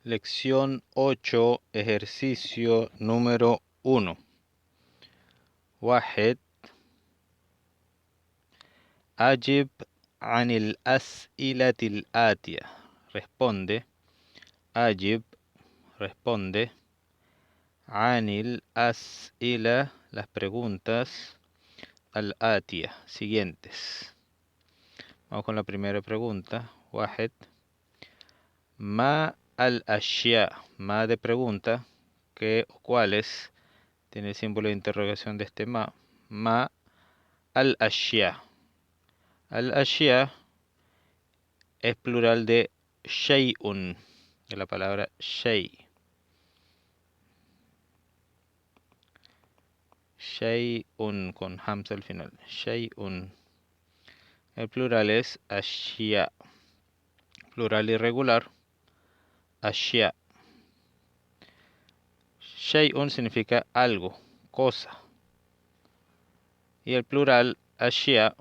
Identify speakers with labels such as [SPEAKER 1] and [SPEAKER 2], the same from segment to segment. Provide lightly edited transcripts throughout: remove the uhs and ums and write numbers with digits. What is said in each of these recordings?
[SPEAKER 1] Lección 8, ejercicio número 1. واحد. أجب عن الأسئلة الآتية. Responde. أجب. Responde. عن الأسئلة. Las preguntas. الآتية. Siguientes. Vamos con la primera pregunta. واحد. ما الأشياء. Ma de pregunta. ¿Qué o cuáles? Tiene el símbolo de interrogación de este ma. Ma al-ashya. Al-ashya es plural de shay'un, de la palabra shay. Shay'un con hamza al final. Shay'un. El plural es ashya. Plural irregular. Ashya. Shay'un significa algo, cosa. Y el plural ashya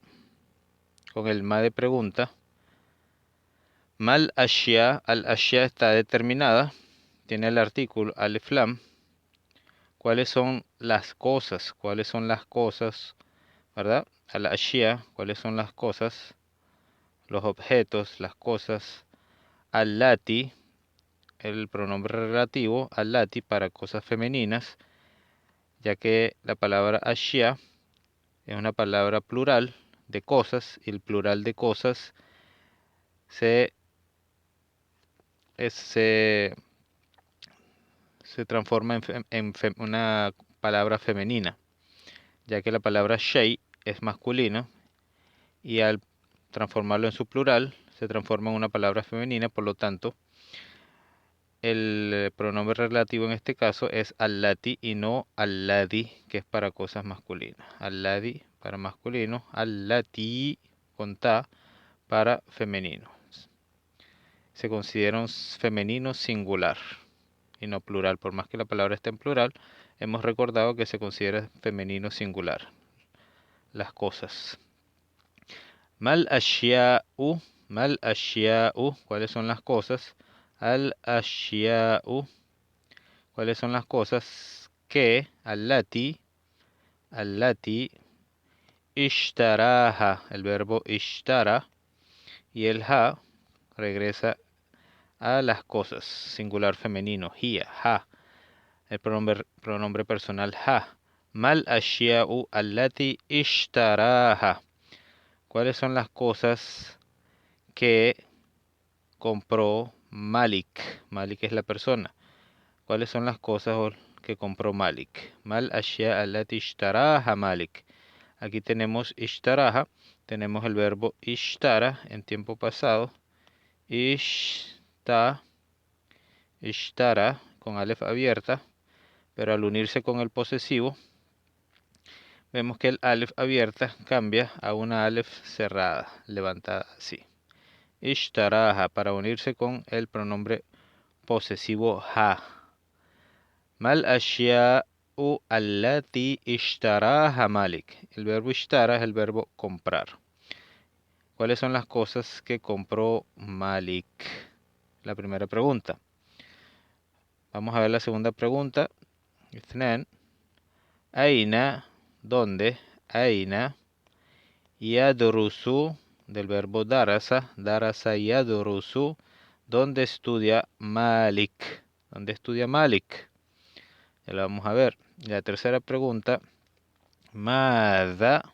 [SPEAKER 1] con el ma de pregunta. Mal ashya, al ashya está determinada, tiene el artículo alif lam. ¿Cuáles son las cosas? ¿Cuáles son las cosas? ¿Verdad? Al ashya, ¿cuáles son las cosas? Los objetos, las cosas. Al lati, el pronombre relativo, al lati para cosas femeninas, ya que la palabra ashya es una palabra plural de cosas, y el plural de cosas se transforma en una palabra femenina, ya que la palabra shay es masculina y al transformarlo en su plural se transforma en una palabra femenina, por lo tanto el pronombre relativo en este caso es allati y no alladi, que es para cosas masculinas. Alladi para masculino, allati con ta para femenino. Se considera un femenino singular y no plural. Por más que la palabra esté en plural, hemos recordado que se considera femenino singular. Las cosas. Mal ashya'u. Mal ashya'u. ¿Cuáles son las cosas? Al ashya'u. ¿Cuáles son las cosas? Que allati. Allati. Ishtaraha. El verbo ishtara. Y el ha regresa a las cosas. Singular femenino. Hiya. Ha. El pronombre personal ha. Mal ashya'u allati ishtaraha. ¿Cuáles son las cosas que compró Malik? Malik es la persona. ¿Cuáles son las cosas que compró Malik? Mal ashya allati ishtaraha Malik. Aquí tenemos ishtaraha. Tenemos el verbo ishtara en tiempo pasado. Ishtara con alef abierta. Pero al unirse con el posesivo, vemos que el alef abierta cambia a una alef cerrada, levantada así. Ishtaraha para unirse con el pronombre posesivo ha. Mal ashya'u allati ishtaraha Malik. El verbo ishtara es el verbo comprar. ¿Cuáles son las cosas que compró Malik? La primera pregunta. Vamos a ver la segunda pregunta. Ithnan. Aina. ¿Dónde? Aina. Yadrusu. Del verbo darasa. Darasa yadrusu. ¿Dónde estudia Malik? ¿Dónde estudia Malik? Ya lo vamos a ver. La tercera pregunta. Mada.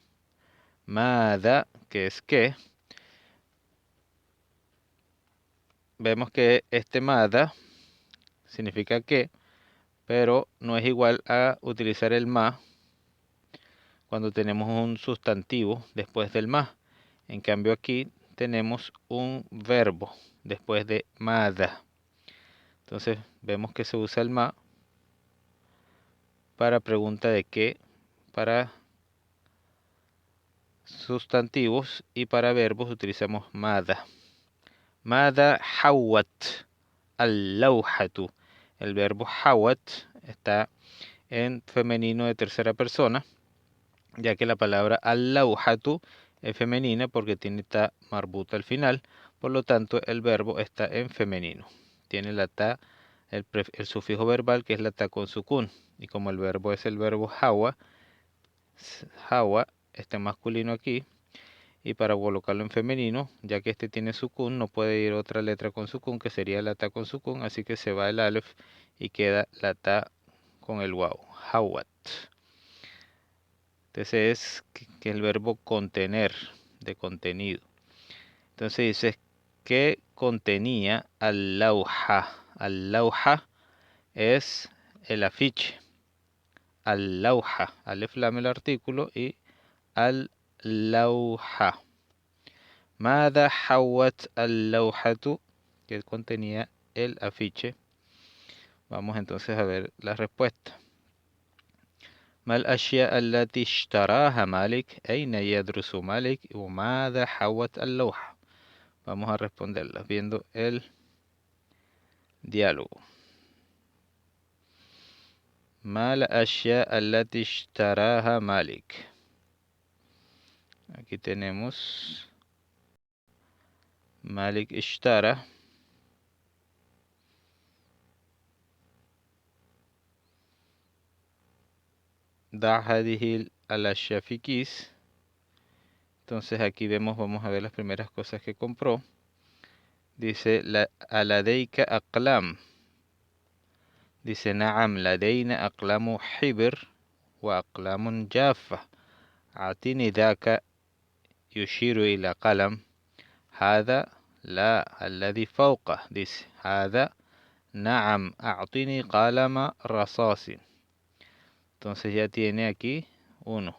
[SPEAKER 1] Mada, que es qué. Vemos que este mada significa qué, pero no es igual a utilizar el ma cuando tenemos un sustantivo después del ma. En cambio aquí tenemos un verbo después de mada. Entonces vemos que se usa el ma para pregunta de qué, para sustantivos, y para verbos utilizamos mada. Mada hawat al-lawhatu. El verbo hawat está en femenino de tercera persona, ya que la palabra al-lawhatu es femenina porque tiene ta marbuta al final. Por lo tanto, el verbo está en femenino. Tiene la ta el sufijo verbal, que es la ta con sukun. Y como el verbo es el verbo hawa, este masculino aquí, y para colocarlo en femenino, ya que este tiene sukun, no puede ir otra letra con sukun, que sería la ta con sukun, así que se va el alef y queda la ta con el waw, hawat. Entonces es que el verbo contener, de contenido. Entonces dice que contenía al-lauha. Al-lauha es el afiche. Al-lauha, alef lam el artículo y al-lauha. ماذا حوت اللوحة, que contenía el afiche. Vamos entonces a ver la respuesta. ما الأشياء التي اشتراها مالك, أين يدرس مالك, وماذا حوت اللوحة. Vamos a responderlas viendo el diálogo. ما الأشياء التي اشتراها مالك. Aquí tenemos مالك اشترى. ضع هذه الأشياء في كيس. Entonces aquí vemos, vamos a ver las primeras cosas que compró. Dice, ألديك أقلام. Dice, نعم لدينا أقلام حبر وأقلام جافة. أعطني ذاك, يشير إلى قلم. هذا لا, الذي فوقه. Dice, هذا نعم أعطني قلم رصاص. Entonces ya tiene aquí uno.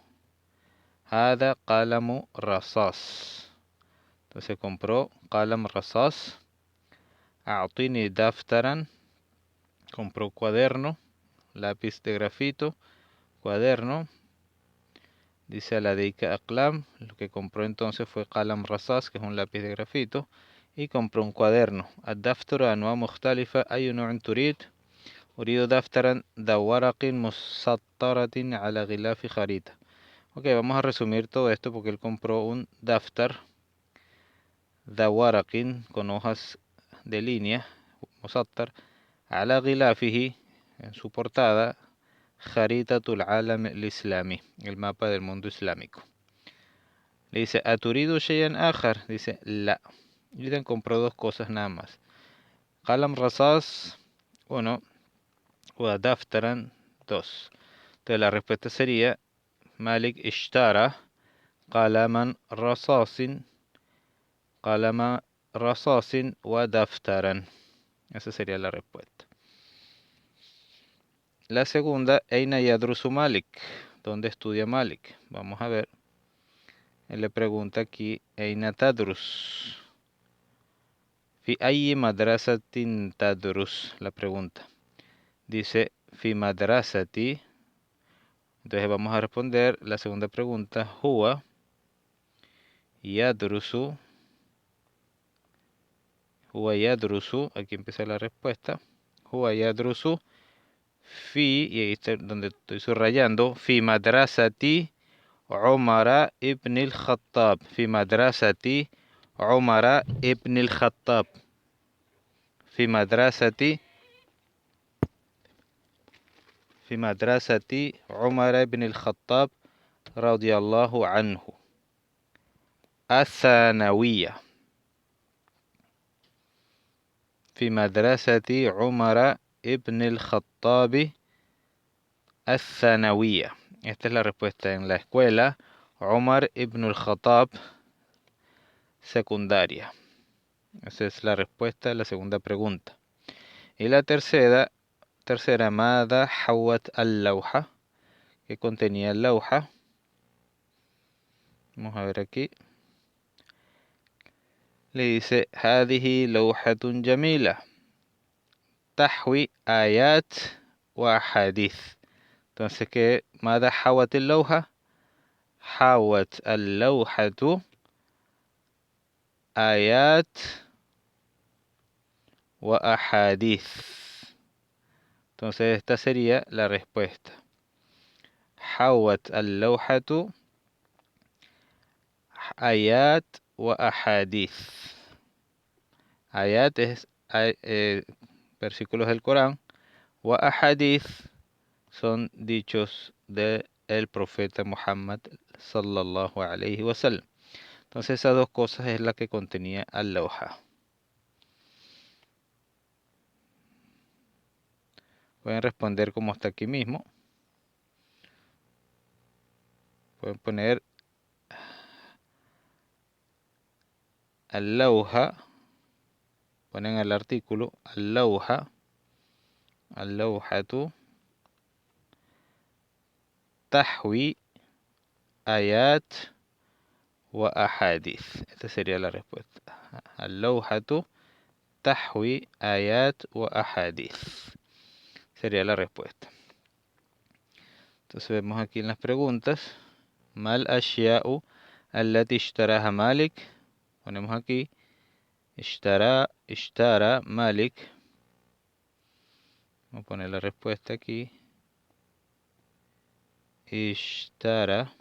[SPEAKER 1] هذا قلم رصاص. Entonces compró قلم رصاص. أعطني دفترا. Compró cuaderno, lápiz de grafito, cuaderno. Dice لديك أقلام. Lo que compró entonces fue قلم رصاص, que es un lápiz de grafito. Y compró un cuaderno. الدفتر أنواع مختلفة. أي نوع تريد؟ أريد دفترا ذو ورق مسطرة على غلاف خريطة. Ok, vamos a resumir todo esto porque él compró un daftar ذو ورق, con hojas de línea, مسطر, على غلافه, en su portada, خريطة العالم الإسلامي, el mapa del mundo islámico. Le dice, ¿aturido شيئا آخر? Dice, لا. Y compró dos cosas nada más. قلم رصاص, uno, ودفترا, dos. Entonces la respuesta sería, مالك اشترى قلما رصاص, قلم رصاص ودفترا. Esa sería la respuesta. La segunda, أين يدرس مالك? ¿Dónde estudia Malik? Vamos a ver. Él le pregunta aquí, أين تدرس? في أي مدرسة تدرس? La pregunta. Dice, في مدرستي. Entonces vamos a responder la segunda pregunta. هو يدرس. هو يدرس. Aquí empieza la respuesta. هو يدرس في, y ahí está donde estoy subrayando, في مدرسة عمر ابن الخطاب. في مدرسة عمر ابن الخطاب. في مدرسة عمر بن الخطاب رضي الله عنه الثانوية. في مدرسة عمر ابن الخطاب الثانوية. Esta es la respuesta. En la escuela Omar ibn al-Khattab secundaria. Esa es la respuesta a la segunda pregunta. Y la tercera, ماذا حوت اللوحة? ¿Qué contenía el lauha? Vamos a ver aquí. Le dice, هذه لوحة جميلة تحوي آيات وأحاديث. Entonces, ¿qué? ماذا حوت اللوحة? حوت اللوحة آيات وأحاديث. Entonces esta sería la respuesta. حوت اللوحة آيات وأحاديث. آيات es versículos del Corán. Wa ahadith son dichos del profeta Muhammad sallallahu alayhi wa sallam. Entonces esas dos cosas es la que contenía al-lawha. Pueden responder como está aquí mismo. Pueden poner al-lawha, ponen el artículo al-lawha, al-lawhatu tahwi ayat wa ahadith. Esta sería la respuesta. Al-lawhatu tahwi ayat wa ahadith. Sería la respuesta. Entonces vemos aquí en las preguntas. Mal ashya'u allati ishtaraha Malik. Ponemos aquí. Ishtara Malik. Vamos a poner la respuesta aquí. Ishtara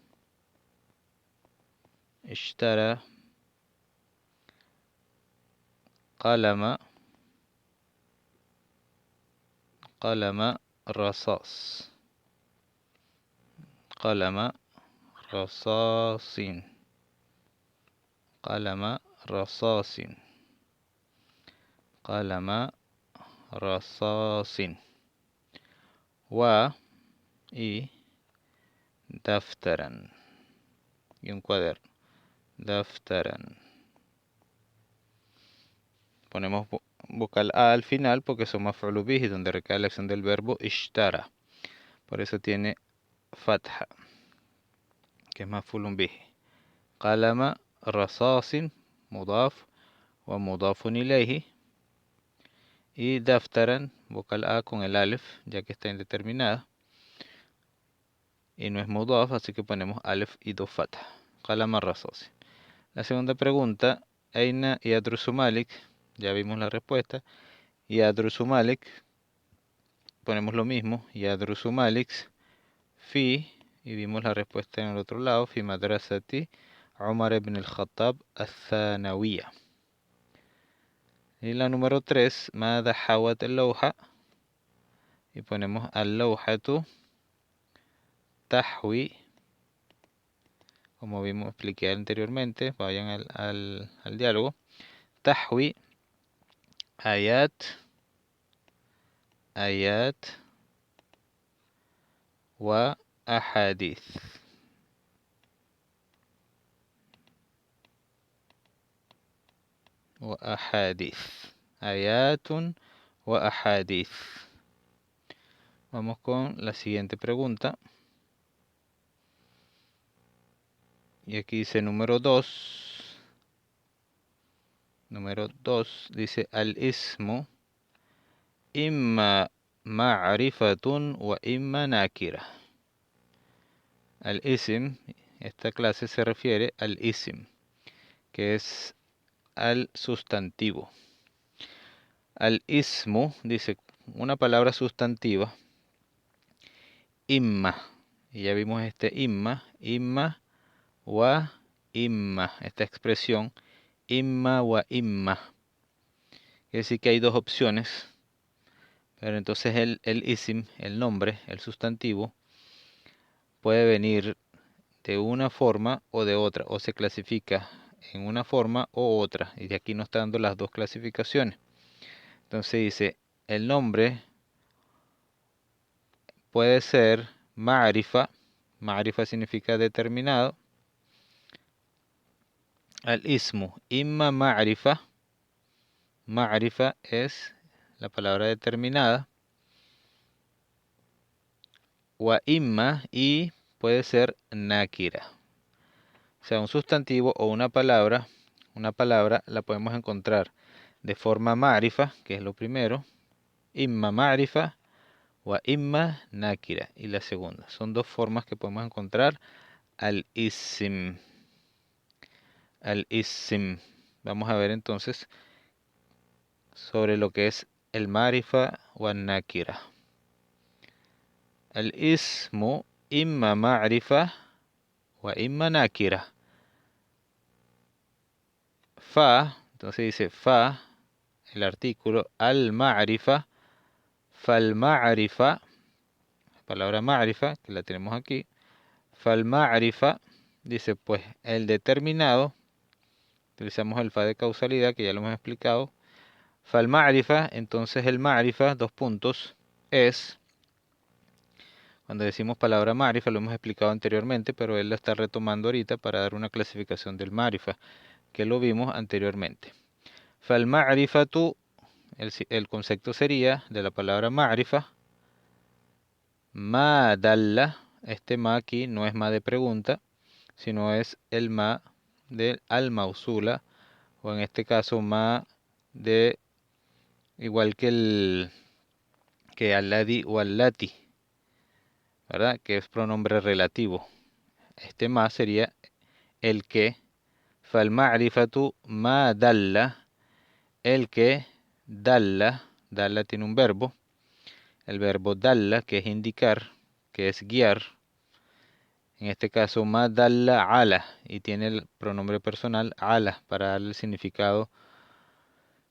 [SPEAKER 1] qalama rasas. Qalama rasasin. Qalama rasasin. Qalama rasasin. Wa y daftaran. Y un cuaderno. Daftaran. Ponemos vocal A al final porque son maf'ul bihi, donde recae la acción del verbo ishtara. Por eso tiene fatha, que es maf'ul bihi. Qalama rasasin, mudaf wa mudafun ilayhi. Y daftaran, vocal A con el alif, ya que está indeterminada. Y no es mudaf, así que ponemos alif y dos fatha. Qalama rasasin. La segunda pregunta, Aina yadrusu Malik. Ya vimos la respuesta. Yadrusu Malik. Ponemos lo mismo. Yadrusu Malik. Fi. Y vimos la respuesta en el otro lado. Fi madrasati Umar ibn al-Khattab al-Thanawiya. Y la número 3. Mada hawat al-lawha. Y ponemos al-lawhatu tahwi. Como vimos, expliqué anteriormente. Vayan al diálogo. Tahwi ayat wa ahadith. Wa ahadith. Ayatun wa ahadith. Vamos con la siguiente pregunta. Y aquí dice número 2. Número 2 dice al-ismu imma ma'rifatun wa imma nakira. Al-ism, esta clase se refiere al ism, que es al sustantivo. Al-ismu dice una palabra sustantiva, imma, y ya vimos este imma wa imma, esta expresión imma wa imma, quiere decir que hay dos opciones, pero entonces el ism, el nombre, el sustantivo, puede venir de una forma o de otra, o se clasifica en una forma o otra, y de aquí nos está dando las dos clasificaciones. Entonces dice, el nombre puede ser ma'rifa, ma'rifa significa determinado, al-ismu, imma ma'rifa, ma'rifa es la palabra determinada, wa imma, y puede ser nakira. O sea, un sustantivo o una palabra la podemos encontrar de forma ma'rifa, que es lo primero, imma ma'rifa, wa imma nakira, y la segunda. Son dos formas que podemos encontrar al-ism. Al-ism. Vamos a ver entonces sobre lo que es el ma'rifa wa nakira. Al-ismu imma ma'rifa wa imma nakira. Fa, entonces dice fa, el artículo al-ma'rifa Falma'rifa, palabra ma'rifa, que la tenemos aquí. Falma'rifa, dice pues el determinado, utilizamos el fa de causalidad, que ya lo hemos explicado. Falma'rifa, entonces el ma'rifa, dos puntos, es, cuando decimos palabra ma'rifa, lo hemos explicado anteriormente, pero él lo está retomando ahorita para dar una clasificación del ma'rifa, que lo vimos anteriormente. Falma'rifatu, el concepto sería de la palabra ma'rifa, ma dalla, este ma aquí no es ma de pregunta, sino es el ma del al mausula, o en este caso ma de, igual que el que alladi o allati, ¿verdad? Que es pronombre relativo. Este ma sería el que, fal ma'rifatu ma dalla, el que dalla, dalla tiene un verbo, el verbo dalla, que es indicar, que es guiar. En este caso, ma dalla ala, y tiene el pronombre personal ala para darle el significado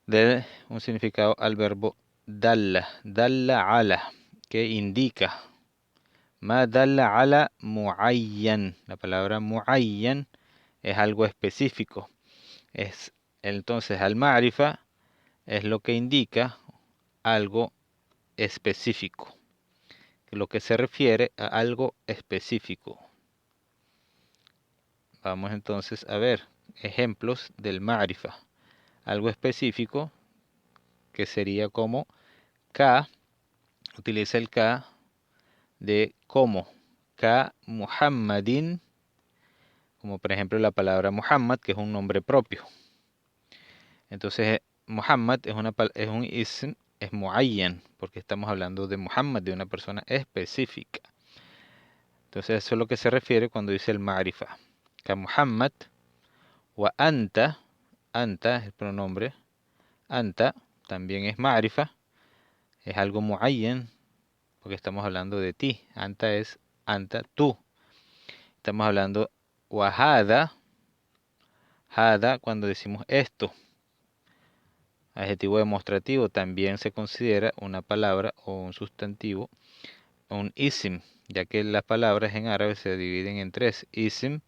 [SPEAKER 1] de un significado al verbo dalla, dalla ala, que indica. Ma dalla ala muayyan, la palabra muayyan es algo específico. Es entonces al ma'rifa es lo que indica algo específico, lo que se refiere a algo específico. Vamos entonces a ver ejemplos del ma'rifa. Algo específico que sería como ka, utiliza el ka de como, ka Muhammadin, como por ejemplo la palabra Muhammad, que es un nombre propio. Entonces Muhammad es un ism, es muayyan, porque estamos hablando de Muhammad, de una persona específica. Entonces eso es lo que se refiere cuando dice el ma'rifa. Ka Muhammad wa anta, anta es el pronombre, anta también es ma'rifa, es algo muayyan, porque estamos hablando de ti. Anta es anta, tú. Estamos hablando wahada, hada cuando decimos esto. Adjetivo demostrativo también se considera una palabra o un sustantivo, un isim, ya que las palabras en árabe se dividen en tres: isim,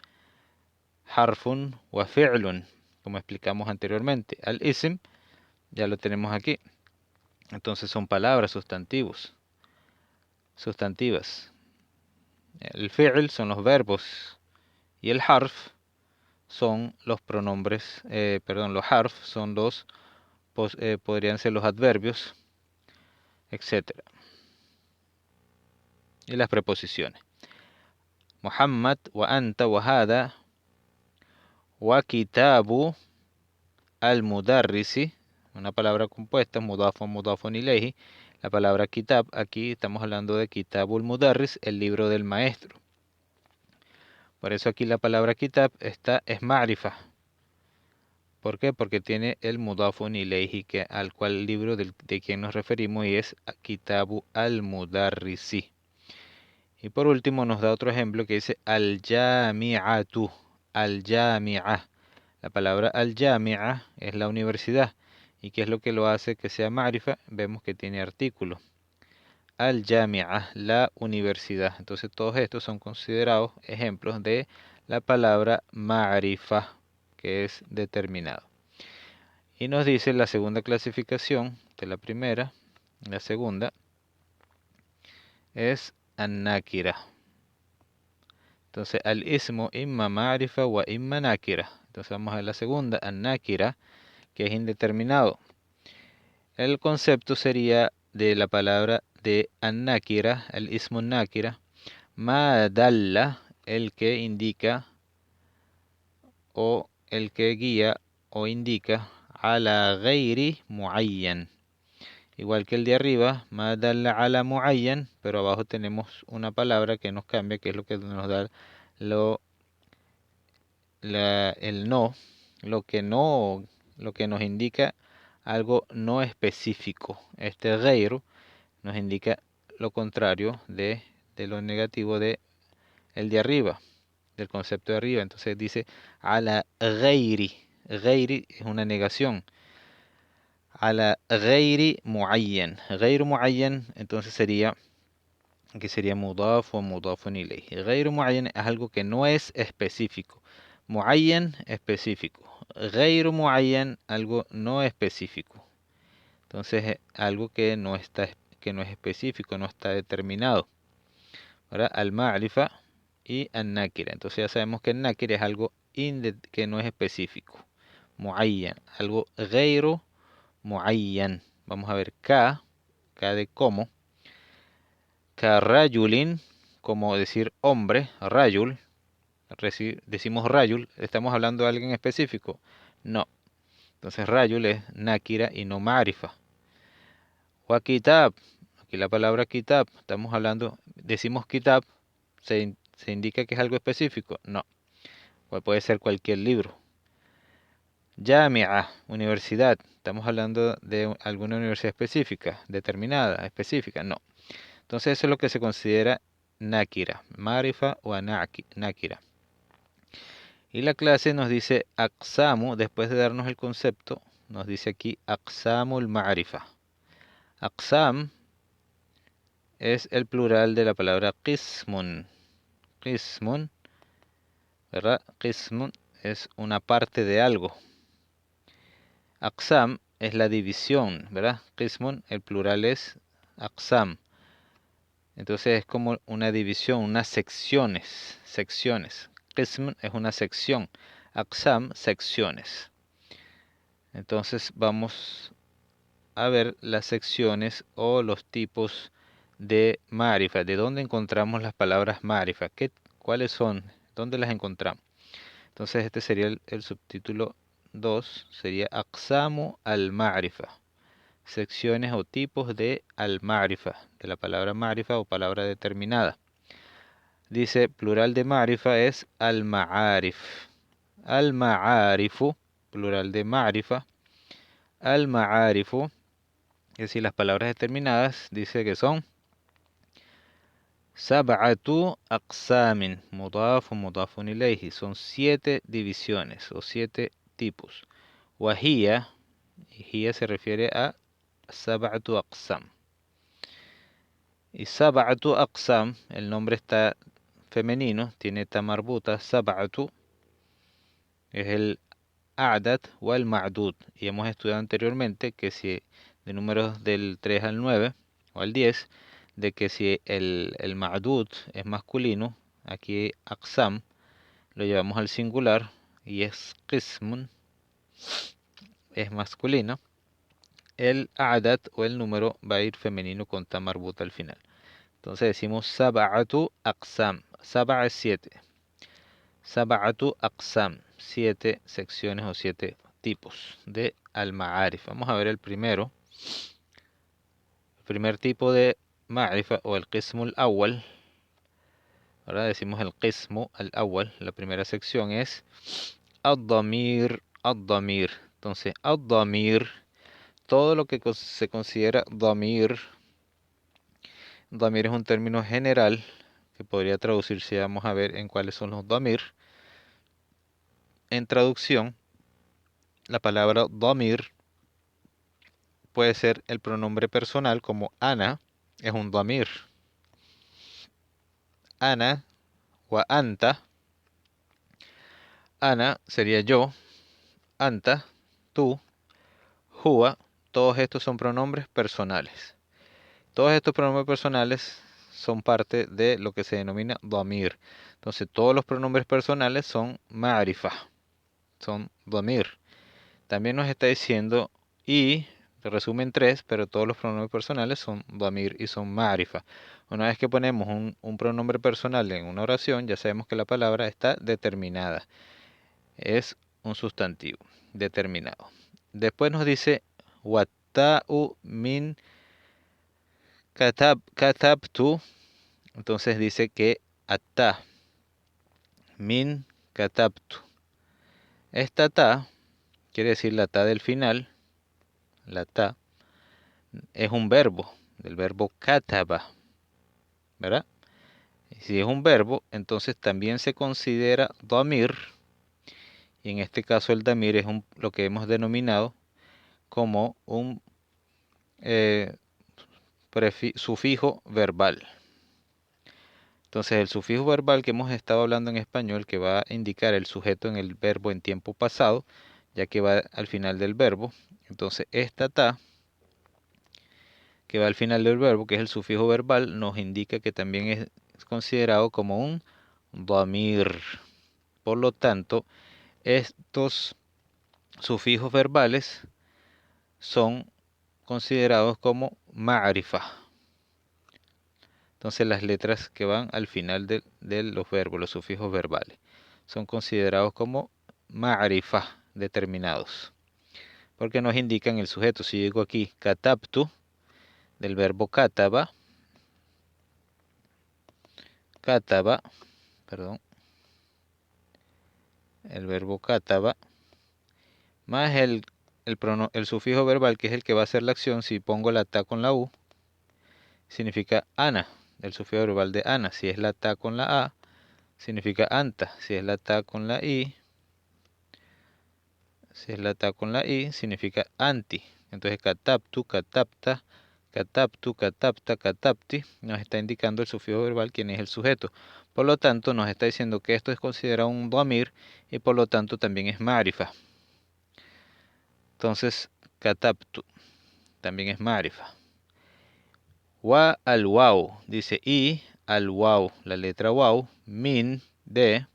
[SPEAKER 1] harfun wa fi'lun, como explicamos anteriormente. Al isim ya lo tenemos aquí. Entonces son palabras, sustantivos, sustantivas. El fi'l son los verbos y el harf son los pronombres, los harf son los, podrían ser los adverbios, etcétera. Y las preposiciones. Muhammad wa anta wa hada wa kitabu al mudarrisi, una palabra compuesta, mudafun ilayhi. La palabra kitab, aquí estamos hablando de kitabul mudarris, el libro del maestro. Por eso aquí la palabra kitab es ma'rifa. ¿Por qué? Porque tiene el mudafun ilayhi, al cual libro de quien nos referimos, y es kitabu al mudarrisi. Y por último nos da otro ejemplo que dice al-jami'atu, al-jami'a. La palabra al-jami'a es la universidad. ¿Y qué es lo que lo hace que sea ma'rifa? Vemos que tiene artículo. Al-jami'a, la universidad. Entonces todos estos son considerados ejemplos de la palabra ma'rifa, que es determinado. Y nos dice la segunda clasificación de la primera. La segunda es an-nakira. Entonces, al ismu imma ma'rifa wa imma nakira. Entonces vamos a la segunda, an-nakira, que es indeterminado. El concepto sería de la palabra de an-nakira, el ismu nakira, ma dalla, el que indica o el que guía o indica ala ghairi muayyan. Igual que el de arriba, ma dalla ala muayyan, pero abajo tenemos una palabra que nos cambia, que es lo que nos da el no, lo que nos indica algo no específico. Este ghair nos indica lo contrario de lo negativo de el de arriba, del concepto de arriba. Entonces dice ala ghairi. Ghairi es una negación. ala ghairi muayyan. Ghairu muayyan, entonces sería, que sería mudaf o mudafun ilayhi. Ghairu muayyan es algo que no es específico. Muayyan, específico. Ghairu muayyan, algo no específico. Entonces, algo que no es específico, no está determinado. Ahora, al-ma'rifa y an-nakira. Entonces ya sabemos que an-nakira es algo que no es específico. Muayyan, algo ghairu muayyan. Vamos a ver K de como. Ka rayulin, como decir hombre, rayul. Decimos rayul, ¿estamos hablando de alguien específico? No. Entonces rayul es nakira y no ma'rifa. Wa kitab, aquí la palabra kitab, estamos hablando, decimos kitab, se indica que es algo específico. No. Puede ser cualquier libro. Yami'a, universidad. ¿Estamos hablando de alguna universidad específica, determinada, específica? No. Entonces eso es lo que se considera nakira, marifa o nakira. Y la clase nos dice aqsamu, después de darnos el concepto, nos dice aquí aqsamul ma'rifa. Aqsam es el plural de la palabra qismun. Qismun, ¿verdad? Qismun es una parte de algo. Aqsam es la división, ¿verdad? Qismun, el plural es aqsam. Entonces es como una división, unas secciones. Qism es una sección. Aqsam, secciones. Entonces vamos a ver las secciones o los tipos de marifa. ¿De dónde encontramos las palabras marifa? ¿Cuáles son? ¿Dónde las encontramos? Entonces este sería el subtítulo 2. Sería Aqsamu al-Ma'rifa. Secciones o tipos de al-Ma'rifa. De la palabra Ma'rifa o palabra determinada. Dice plural de Ma'rifa es al-Ma'arif. Al-Ma'arifu, plural de Ma'rifa. Al-Ma'arifu, es decir, las palabras determinadas, dice que son Sab'atu aqsamin, mudaf o mudafun ilayhi. Son 7 divisiones o 7 tipos. Wahia, hiya se refiere a Sab'atu aqsam. Y Sab'atu aqsam, el nombre está femenino, tiene tamarbuta, Sab'atu, es el a'dad o el ma'dud. Y hemos estudiado anteriormente que si de números del 3 al 9 o al 10, de que si el ma'dud es masculino, aquí aqsam lo llevamos al singular y es qismun, es masculino. El a'dad o el número va a ir femenino con ta marbuta al final. Entonces decimos sab'atu aqsam. Sab'a es 7. Sab'atu aqsam. 7 secciones o 7 tipos de al-ma'arif. Vamos a ver el primero. El primer tipo de ma'rifa o el qismu al-awwal. Ahora decimos el qismu al-awwal. La primera sección es ad-damir. Ad-damir. Entonces, ad-damir, todo lo que se considera damir. Damir es un término general que podría traducirse, vamos a ver en cuáles son los damir. En traducción, la palabra damir puede ser el pronombre personal como ana, es un damir. Ana o anta. Ana sería yo, anta, tú, huwa, todos estos son pronombres personales. Todos estos pronombres personales son parte de lo que se denomina damir. Entonces todos los pronombres personales son ma'rifa, son damir. También nos está diciendo y, resumen 3, pero todos los pronombres personales son damir y son ma'rifa. Una vez que ponemos un pronombre personal en una oración, ya sabemos que la palabra está determinada. Es un sustantivo determinado. Después nos dice watta'u min katabtu. Entonces dice que atta min katabtu. Esta ta quiere decir la ta del final. La ta es un verbo, del verbo kataba, ¿verdad? Y si es un verbo, entonces también se considera damir. Y en este caso el damir es lo que hemos denominado como un sufijo verbal. Entonces el sufijo verbal que hemos estado hablando en español, que va a indicar el sujeto en el verbo en tiempo pasado, ya que va al final del verbo. Entonces esta ta, que va al final del verbo, que es el sufijo verbal, nos indica que también es considerado como un damir. Por lo tanto, estos sufijos verbales son considerados como ma'rifa. Entonces las letras que van al final de los verbos, los sufijos verbales, son considerados como ma'rifa, determinados, porque nos indican el sujeto. Si yo digo aquí katabtu, del verbo kataba, perdón, el verbo kataba, más el sufijo verbal, que es el que va a hacer la acción. Si pongo la ta con la u, significa ana, el sufijo verbal de ana. Si es la ta con la a, significa anta. Si es la ta con la i, significa anti. Entonces kataptu, katapta, kataptu, katapta, katapti, nos está indicando el sufijo verbal quién es el sujeto. Por lo tanto, nos está diciendo que esto es considerado un damir y por lo tanto también es marifa. Entonces, kataptu también es marifa. Wa al waw, dice y al waw, la letra waw, min, de,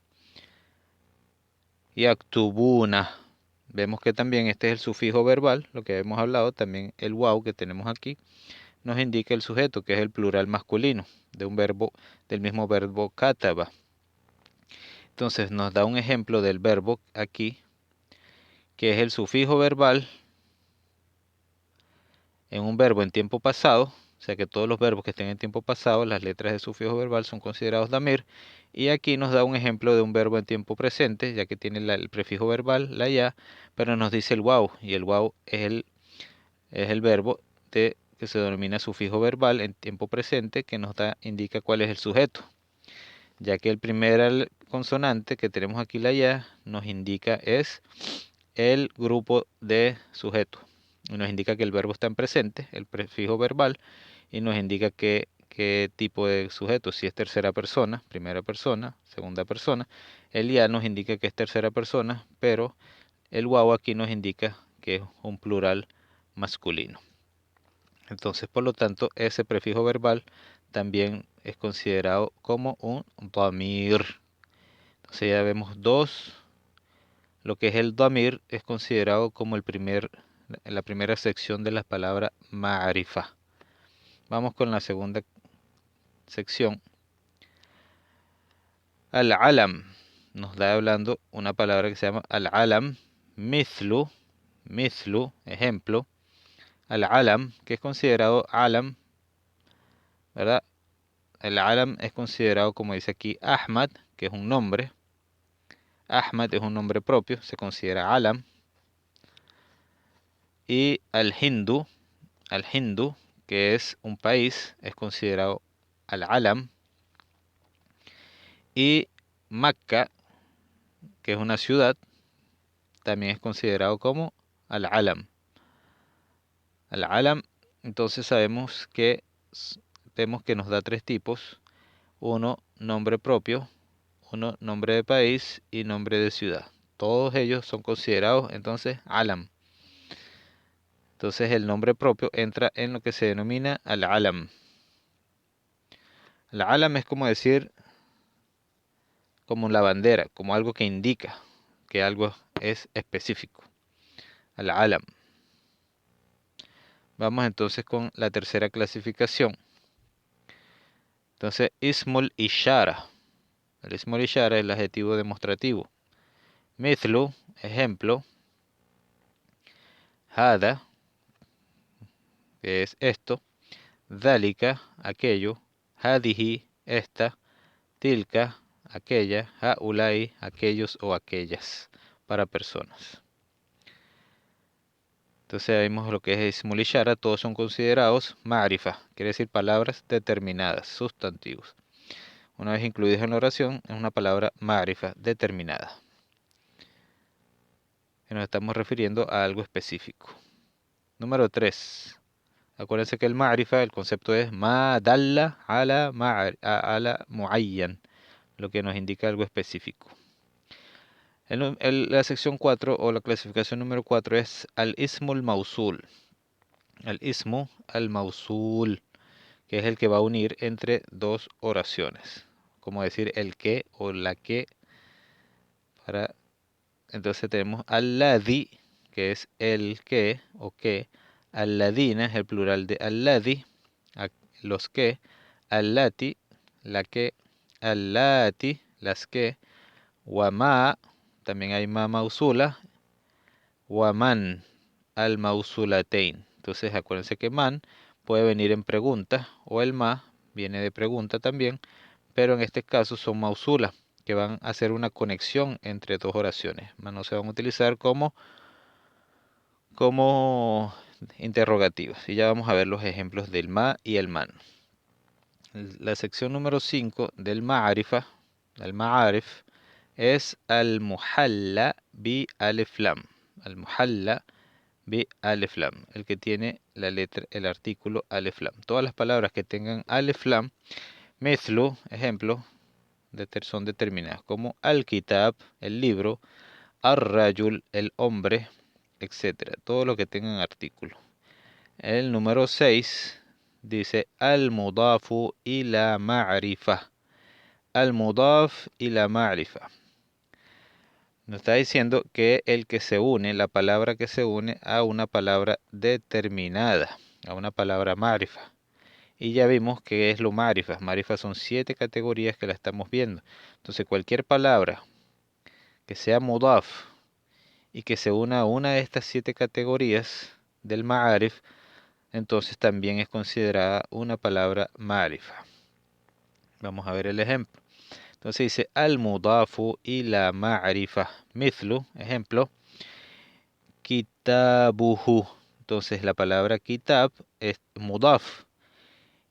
[SPEAKER 1] yaktubuna. Vemos que también este es el sufijo verbal, lo que hemos hablado, también el waw que tenemos aquí, nos indica el sujeto, que es el plural masculino de un verbo, del mismo verbo kataba. Entonces nos da un ejemplo del verbo aquí, que es el sufijo verbal en un verbo en tiempo pasado. O sea que todos los verbos que estén en tiempo pasado, las letras de sufijo verbal son considerados damir. Y aquí nos da un ejemplo de un verbo en tiempo presente, ya que tiene el prefijo verbal, la ya, pero nos dice el waw, y el waw es el verbo que se denomina sufijo verbal en tiempo presente, que nos indica cuál es el sujeto, ya que el primer consonante que tenemos aquí, la ya, nos indica es el grupo de sujeto. Y nos indica que el verbo está en presente, el prefijo verbal, y nos indica qué tipo de sujeto, si es tercera persona, primera persona, segunda persona. El ya nos indica que es tercera persona, pero el waw aquí nos indica que es un plural masculino. Entonces, por lo tanto, ese prefijo verbal también es considerado como un damir. Entonces ya vemos dos. Lo que es el damir es considerado como la primera sección de la palabra ma'rifa. Vamos con la segunda sección. Al-alam. Nos da hablando una palabra que se llama al-alam, mithlu, ejemplo. Al-alam, que es considerado alam, ¿verdad? El alam es considerado, como dice aquí, Ahmad, que es un nombre. Ahmad es un nombre propio, se considera alam. Y al-hindu, que es un país, es considerado al-alam. Y Makka, que es una ciudad, también es considerado como al-alam. Al-alam, entonces vemos que nos da tres tipos. Uno, nombre propio, uno, nombre de país y nombre de ciudad. Todos ellos son considerados entonces alam. Entonces el nombre propio entra en lo que se denomina al-alam. Al-alam es como decir, como la bandera, como algo que indica que algo es específico. Al-alam. Vamos entonces con la tercera clasificación. Entonces, ismul ishara. El ismul ishara es el adjetivo demostrativo. Mithlu, ejemplo. Hada, que es esto. Dhalika, aquello. Hadihi, esta. Tilka, aquella. Haulai, aquellos o aquellas, para personas. Entonces vemos lo que es ismul ishara, todos son considerados ma'rifa, quiere decir palabras determinadas, sustantivos. Una vez incluidos en la oración, es una palabra ma'rifa, determinada. Y nos estamos refiriendo a algo específico. Número 3. Acuérdense que el ma'rifa, el concepto es ma dalla ala muayyan, lo que nos indica algo específico. La sección 4 o la clasificación número 4 es al-ismu al-mausul. Al-ismu al-mausul, que es el que va a unir entre dos oraciones. Como decir el que o la que. Entonces tenemos alladhi, que es el que o que. Alladina es el plural de alladhi, los que. Allati, la que. Allati, las que. Wama, también hay ma mausula. Waman, al mausulatein. Entonces acuérdense que man puede venir en pregunta o el ma viene de pregunta también, pero en este caso son mausulas que van a hacer una conexión entre dos oraciones. No se van a utilizar como interrogativas. Y ya vamos a ver los ejemplos del ma y el man. La sección número 5 del ma'arifa, el ma'arif, es al-muhalla bi alif lam. Al-muhalla bi alif lam, el que tiene la letra, el artículo alif lam. Todas las palabras que tengan alif lam, mithlu, ejemplo, son determinadas como al-kitab, el libro, ar-rajul, el hombre, etcétera. Todo lo que tengan artículo. El número 6 dice al-mudafu ila ma'rifa. Al-mudaf ila ma'rifa. Nos está diciendo que el que se une, la palabra que se une a una palabra determinada, a una palabra ma'rifa. Y ya vimos que es lo ma'rifa. Ma'rifa son 7 categorías que la estamos viendo. Entonces cualquier palabra que sea mudaf y que se una a una de estas 7 categorías del ma'arif, entonces también es considerada una palabra ma'rifa. Vamos a ver el ejemplo. Entonces dice al-mudafu ila ma'rifa. Mithlu, ejemplo, kitabuhu. Entonces la palabra kitab es mudaf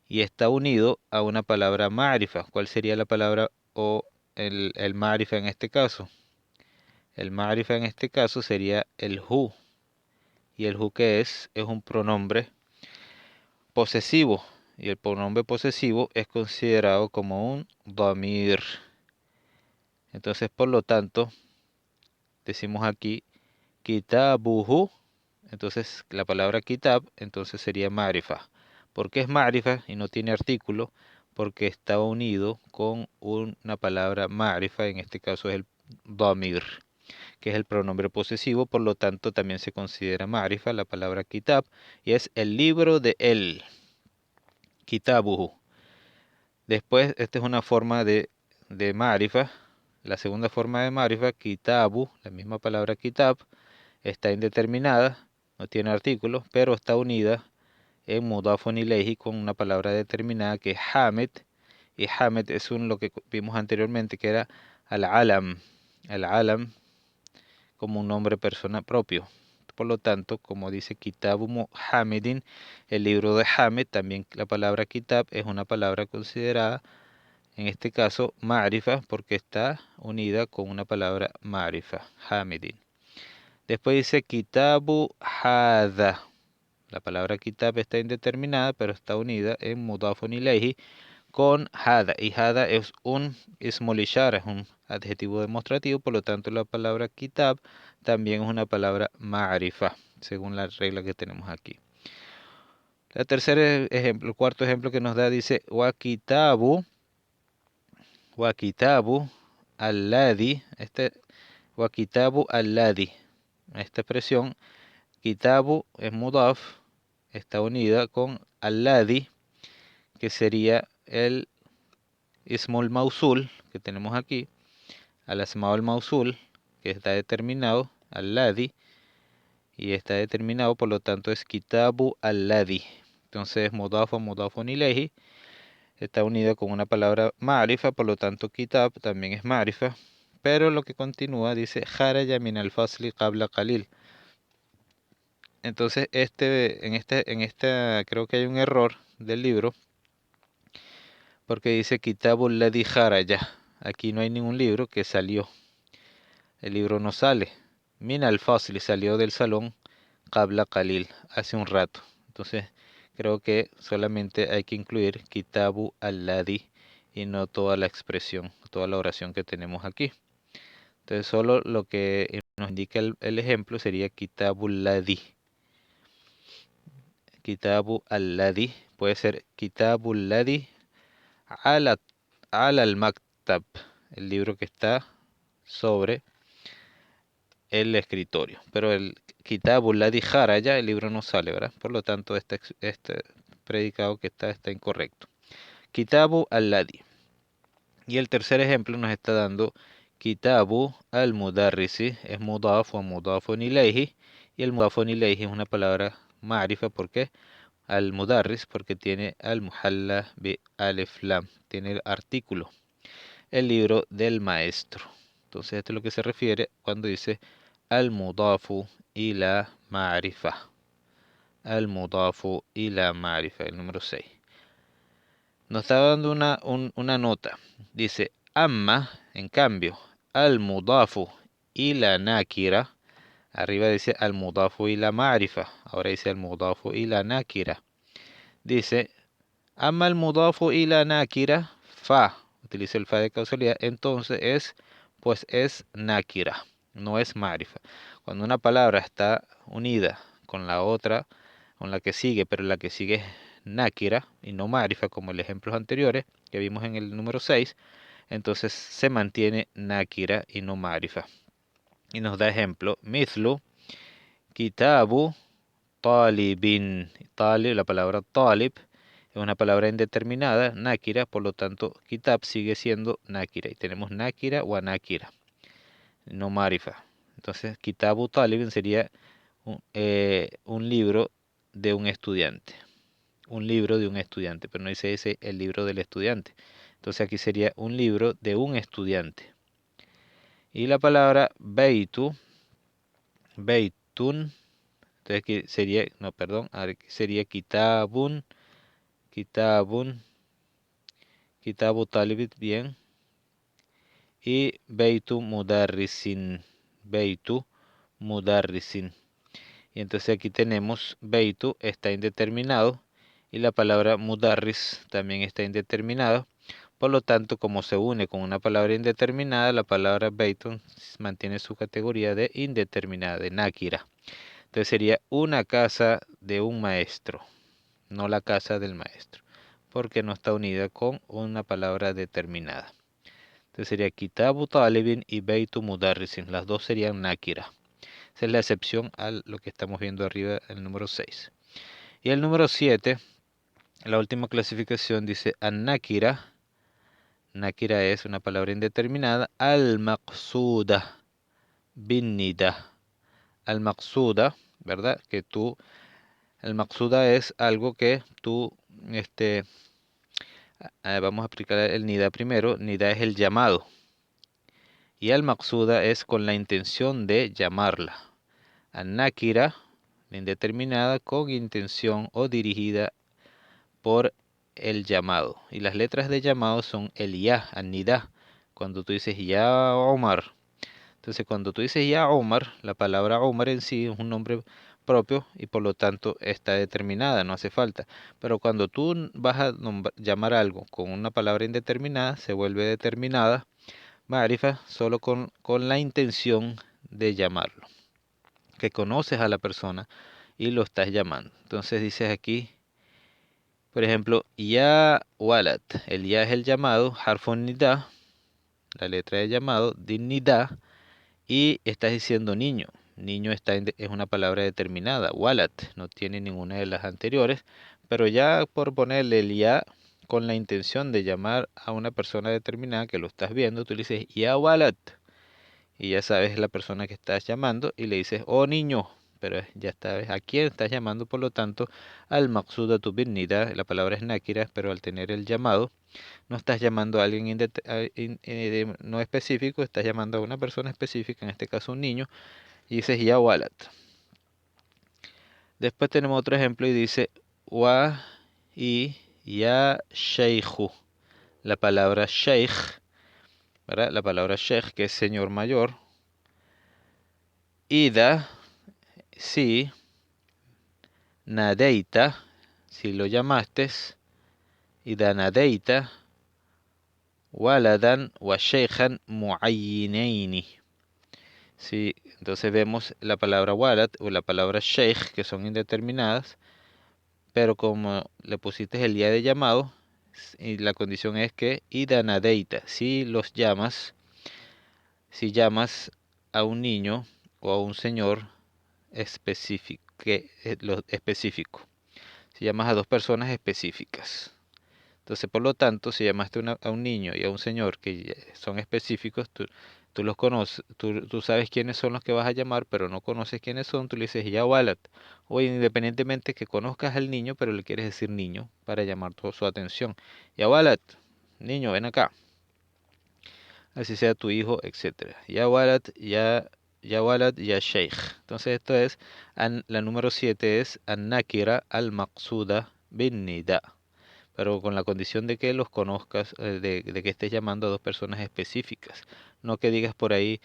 [SPEAKER 1] y está unido a una palabra ma'rifa. ¿Cuál sería la palabra o el ma'rifa en este caso? El ma'rifa en este caso sería el hu. ¿Y el hu qué es? Es un pronombre posesivo. Y el pronombre posesivo es considerado como un damir. Entonces, por lo tanto, decimos aquí kitabuhu. Entonces, la palabra kitab, entonces sería ma'rifa. ¿Por qué es ma'rifa y no tiene artículo? Porque está unido con una palabra ma'rifa, en este caso es el damir, que es el pronombre posesivo, por lo tanto también se considera ma'rifa la palabra kitab, y es el libro de él, kitabuhu. Después, esta es una forma de ma'rifa. La segunda forma de ma'rifa, kitabu, la misma palabra kitab, está indeterminada, no tiene artículos, pero está unida en mudafun ilayhi con una palabra determinada que es hamed, y hamed es lo que vimos anteriormente, que era al-alam, al-alam como un nombre persona propio. Por lo tanto, como dice Kitabu Muhammadin, el libro de Hamed, también la palabra kitab es una palabra considerada, en este caso, ma'rifa, porque está unida con una palabra ma'rifa, Hamidin. Después dice Kitabu Hada. La palabra kitab está indeterminada, pero está unida en mudafun ilayhi con hada. Y hada es un ismul ishara, es un adjetivo demostrativo, por lo tanto la palabra kitab también es una palabra ma'rifa, según la regla que tenemos aquí. El tercer ejemplo, el cuarto ejemplo que nos da dice wa kitabu alladhi, wa kitabu alladhi. Esta expresión kitabu es mudaf, está unida con alladhi, que sería el ismul mausul que tenemos aquí, al asma'ul mausul, que está determinado, alladhi, y está determinado, por lo tanto es kitabu alladhi. Entonces mudafun ilayhi, está unida con una palabra ma'rifa, por lo tanto kitab también es ma'rifa, pero lo que continúa dice kharaja min al-fasli qabla qalil. Entonces en esta creo que hay un error del libro, porque dice kitabul ladhi kharaja. Aquí no hay ningún libro que salió. El libro no sale. Min al-fasli, salió del salón. qabla qalil, hace un rato. Entonces, creo que solamente hay que incluir kitabu alladhi y no toda la expresión, toda la oración que tenemos aquí. Entonces, solo lo que nos indica el ejemplo sería kitabu alladhi. Kitabu alladhi puede ser kitabu alladhi ala al maktab, el libro que está sobre el escritorio. Pero el kitabu alladhi kharaja, el libro no sale, ¿verdad? Por lo tanto, este predicado que está incorrecto. Kitabu alladhi. Y el tercer ejemplo nos está dando kitabu al-mudarrisi, es mudaf o mudafun ilayhi, y el mudafun ilayhi es una palabra ma'rifa, ¿por qué? Al-mudarris, porque tiene al-muhalla bi alif lam, tiene el artículo, el libro del maestro. Entonces esto es lo que se refiere cuando dice al-mudafu ila ma'rifa. Al-mudafu ila ma'rifa, el número 6. Nos está dando una nota. Dice, amma, en cambio, al-mudafu ila nakira. Arriba dice al-mudafu ila ma'rifa. Ahora dice al-mudafu ila nakira. Dice, amma al-mudafu ila nakira, fa. Utiliza el fa de causalidad. Entonces pues es nakira, no es ma'rifa. Cuando una palabra está unida con la otra, con la que sigue, pero la que sigue es nakira y no ma'rifa, como en los ejemplos anteriores que vimos en el número 6, entonces se mantiene nakira y no ma'rifa. Y nos da ejemplo, mithlu, kitabu, talibin. Talib, la palabra talib, es una palabra indeterminada, nakira, por lo tanto, kitab sigue siendo nakira. Y tenemos nakira o anakira, no ma'rifa. Entonces, kitabu talibin sería un libro de un estudiante. Un libro de un estudiante, pero no dice ese el libro del estudiante. Entonces aquí sería un libro de un estudiante. Y la palabra beitu, beitun, entonces aquí sería, no, perdón, aquí sería kitabun, kitabun, kitabu talibit, bien. Y beitu mudarrisin, beitu mudarrisin. Y entonces aquí tenemos beitu, está indeterminado, y la palabra mudarris también está indeterminada. Por lo tanto, como se une con una palabra indeterminada, la palabra beitun mantiene su categoría de indeterminada, de nakira. Entonces sería una casa de un maestro, no la casa del maestro, porque no está unida con una palabra determinada. Entonces sería kitabu talibin y beitu mudarrisin. Las dos serían nakira. Esa es la excepción a lo que estamos viendo arriba, el número 6. Y el número 7, la última clasificación dice an-nakira. Nakira es una palabra indeterminada. Al-maqsuda bin nida. Al-maqsuda, ¿verdad? Al-maqsuda es algo que tú, vamos a aplicar el nida primero. Nida es el llamado. Y al-maqsuda es con la intención de llamarla. An-nakira, indeterminada, con intención o dirigida por el llamado. Y las letras de llamado son el ya, an-nida. Cuando tú dices ya Omar. Entonces cuando tú dices ya Omar, la palabra Omar en sí es un nombre propio y por lo tanto está determinada, no hace falta. Pero cuando tú vas a llamar algo con una palabra indeterminada, se vuelve determinada, ma'rifa, solo con la intención de llamarlo. Que conoces a la persona y lo estás llamando. Entonces dices aquí, por ejemplo, ya walad. El ya es el llamado, harfun nida, la letra de llamado, din nida, y estás diciendo niño. Niño es una palabra determinada. Walad no tiene ninguna de las anteriores, pero ya por ponerle el ya con la intención de llamar a una persona determinada que lo estás viendo, tú le dices ya walad. Y ya sabes la persona que estás llamando y le dices oh niño. Pero ya sabes a quién estás llamando, por lo tanto, al maqsuda tu bin nida, la palabra es nakira, pero al tener el llamado, no estás llamando a alguien no específico, estás llamando a una persona específica, en este caso un niño, y dices ya walat. Después tenemos otro ejemplo y dice wa y ya sheikhu. La palabra sheikh, ¿verdad? La palabra sheikh, que es señor mayor. Ida, sí, nadeita, si lo llamaste, ida nadeita, waladan wa sheikhan muayyinaini. Sí, entonces vemos la palabra walad o la palabra sheikh, que son indeterminadas, pero como le pusiste el ya de llamado, y la condición es que ida nadeita, si los llamas, si llamas a un niño o a un señor específico, específico, si llamas a dos personas específicas. Entonces, por lo tanto, si llamaste a un niño y a un señor que son específicos, tú los conoces, tú sabes quiénes son los que vas a llamar, pero no conoces quiénes son, tú le dices ya Walat. O independientemente que conozcas al niño, pero le quieres decir niño para llamar toda su atención. Ya Walat, niño, ven acá. Así sea tu hijo, etcétera. Ya Walat, ya Walat, ya Sheikh. Entonces, esto es, la número 7 es An-Nakira al-Maqsuda bin Nida, pero con la condición de que los conozcas, de que estés llamando a dos personas específicas, no que digas por ahí,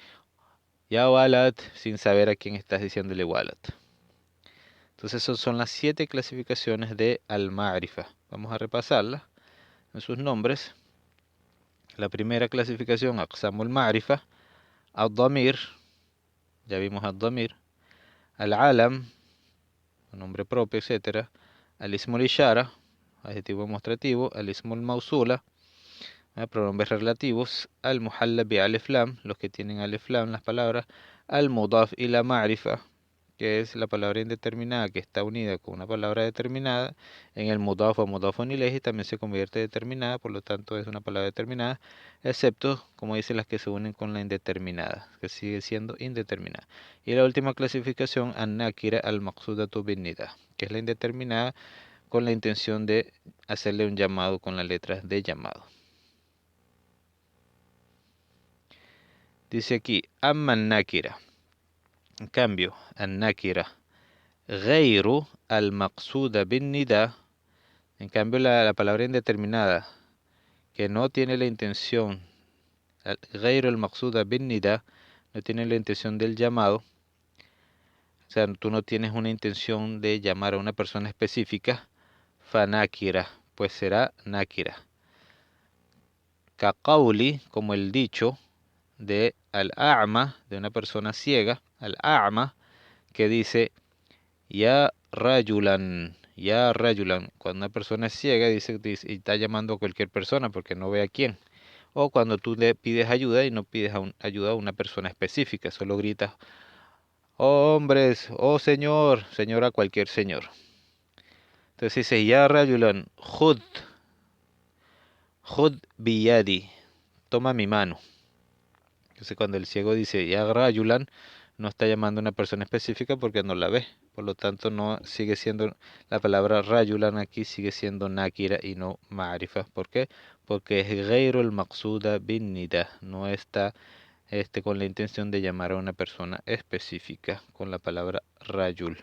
[SPEAKER 1] ya Walat, sin saber a quién estás diciéndole Walat. Entonces, esas son las 7 clasificaciones de Al-Ma'rifa. Vamos a repasarlas en sus nombres. La primera clasificación, Aqsamul Ma'rifa, Ad-Damir, ya vimos Ad-Damir, Al-Alam, nombre propio, etcétera, Al-Ismul Ishara, adjetivo demostrativo, Al-Ismul Mausula, pronombres relativos, al muhalla bi alif lam, los que tienen alif lam, las palabras, al mudaf y la ma'rifa, que es la palabra indeterminada que está unida con una palabra determinada, en el mudaf o mudafun ilayhi también se convierte determinada, por lo tanto es una palabra determinada, excepto, como dicen, las que se unen con la indeterminada, que sigue siendo indeterminada. Y la última clasificación, an-nakira al-maqsudatu bin nida, que es la indeterminada con la intención de hacerle un llamado con la letra de llamado. Dice aquí, amma nakira. En cambio, an-nakira ghayru al-maqsuda bin nida. En cambio, la palabra indeterminada que no tiene la intención, ghayru al-maqsuda bin nida, no tiene la intención del llamado. O sea, tú no tienes una intención de llamar a una persona específica. Fa nakira, pues será nakira. Ka qawli, como el dicho de al-a'ma, de una persona ciega, al-a'ma, que dice ya rajulan. Cuando una persona es ciega dice y está llamando a cualquier persona porque no ve a quién. O cuando tú le pides ayuda y no pides ayuda a una persona específica, solo gritas, oh hombres, oh señor, señor a cualquier señor. Entonces dice ya rajulan, khud biyadi, toma mi mano. Entonces cuando el ciego dice ya rajulan, no está llamando a una persona específica porque no la ve. Por lo tanto, no sigue siendo la palabra rajulan aquí, sigue siendo nakira y no ma'rifa. ¿Por qué? Porque es ghayru al-maqsuda bin nida. No está con la intención de llamar a una persona específica con la palabra rajul.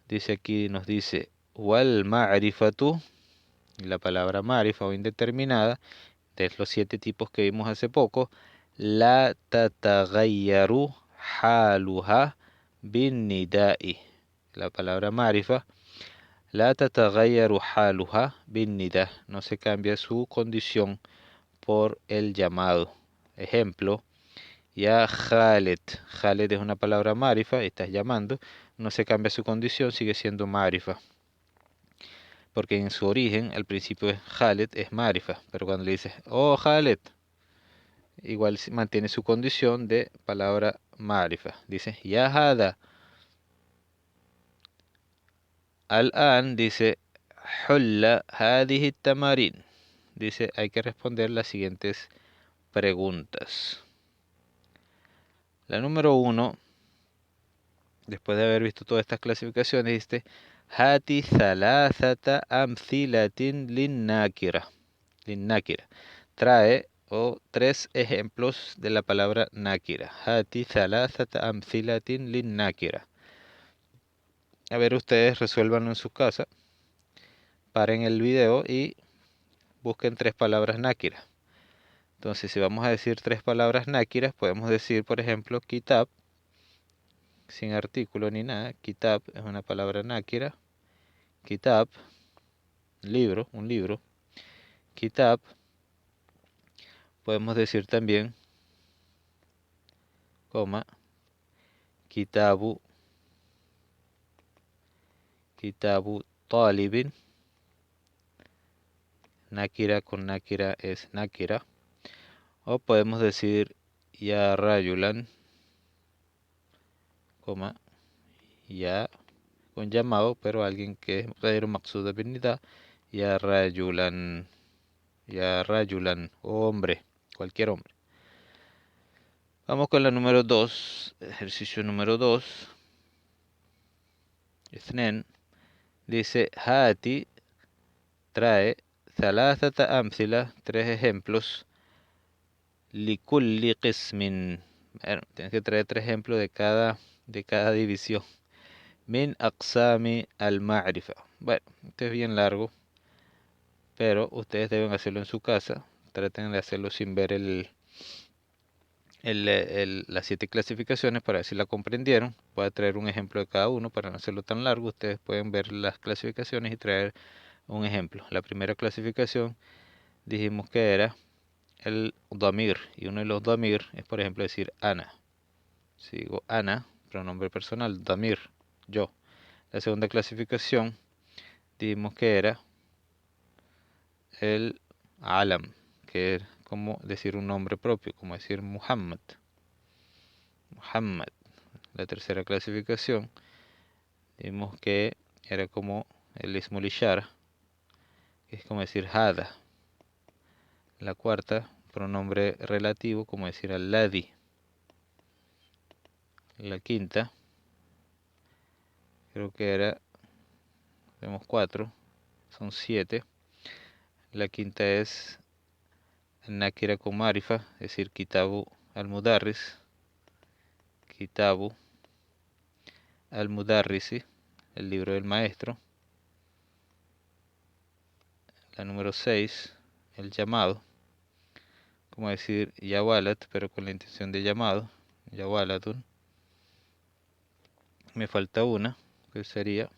[SPEAKER 1] Dice aquí, nos dice wal ma'rifatu, la palabra ma'rifa o indeterminada, de los 7 tipos que vimos hace poco, la tatagayyaru haluha bin nida'i. La palabra marifa, la tatagayyaru haluha bin nida, no se cambia su condición por el llamado. Ejemplo, ya Khaled. Khaled es una palabra marifa, estás llamando, no se cambia su condición, sigue siendo marifa. Porque en su origen, al principio es Khaled, es marifa, pero cuando le dices, oh Khaled, igual mantiene su condición de palabra ma'rifa. Dice, ya hada. Al-an dice, hulla hadihi tamarin. Dice, hay que responder las siguientes preguntas. La número 1, después de haber visto todas estas clasificaciones, dice, hati thalathata amthilatin linnakira. Linnakira. Trae 3 ejemplos de la palabra nakira. Hati thalathata amthilatin linnakira. A ver, ustedes resuélvanlo en su casa. Paren el video y busquen 3 palabras nakira. Entonces, si vamos a decir 3 palabras nakiras, podemos decir, por ejemplo, kitab, sin artículo ni nada. Kitab es una palabra nákira. Kitab, libro, un libro. Kitab, podemos decir también, coma, kitabu, kitabu talibin. Nakira con nakira es nakira. O podemos decir ya rayulan, coma, ya con llamado, pero alguien que es غير مقصود بالنداء, ya rajulan, hombre, cualquier hombre. Vamos con la número 2, ejercicio número 2. اثنين, dice Hati trae ثلاثة أمثلة, tres ejemplos, لكل قسم. Bueno, tienes que traer tres ejemplos de cada división. Min aqsami al-ma'rifa. Bueno, este es bien largo, pero ustedes deben hacerlo en su casa. Traten de hacerlo sin ver las 7 clasificaciones para ver si la comprendieron. Voy a traer un ejemplo de cada uno para no hacerlo tan largo. Ustedes pueden ver las clasificaciones y traer un ejemplo. La primera clasificación dijimos que era el damir, y uno de los damir es, por ejemplo, decir ana. Si digo ana, pronombre personal, damir, yo. La segunda clasificación dijimos que era el alam, que es como decir un nombre propio, como decir Muhammad. Muhammad. La tercera clasificación dijimos que era como el ismul ishara, que es como decir hada. La cuarta, pronombre relativo, como decir alladhi. La quinta, creo que era, vemos 4, son 7. La quinta es nakira con marifa, es decir, kitabu al-mudarris. Kitabu al-mudarrisi, el libro del maestro. La número 6, el llamado, como decir yawalat, pero con la intención de llamado, yawalatun. Me falta una, que sería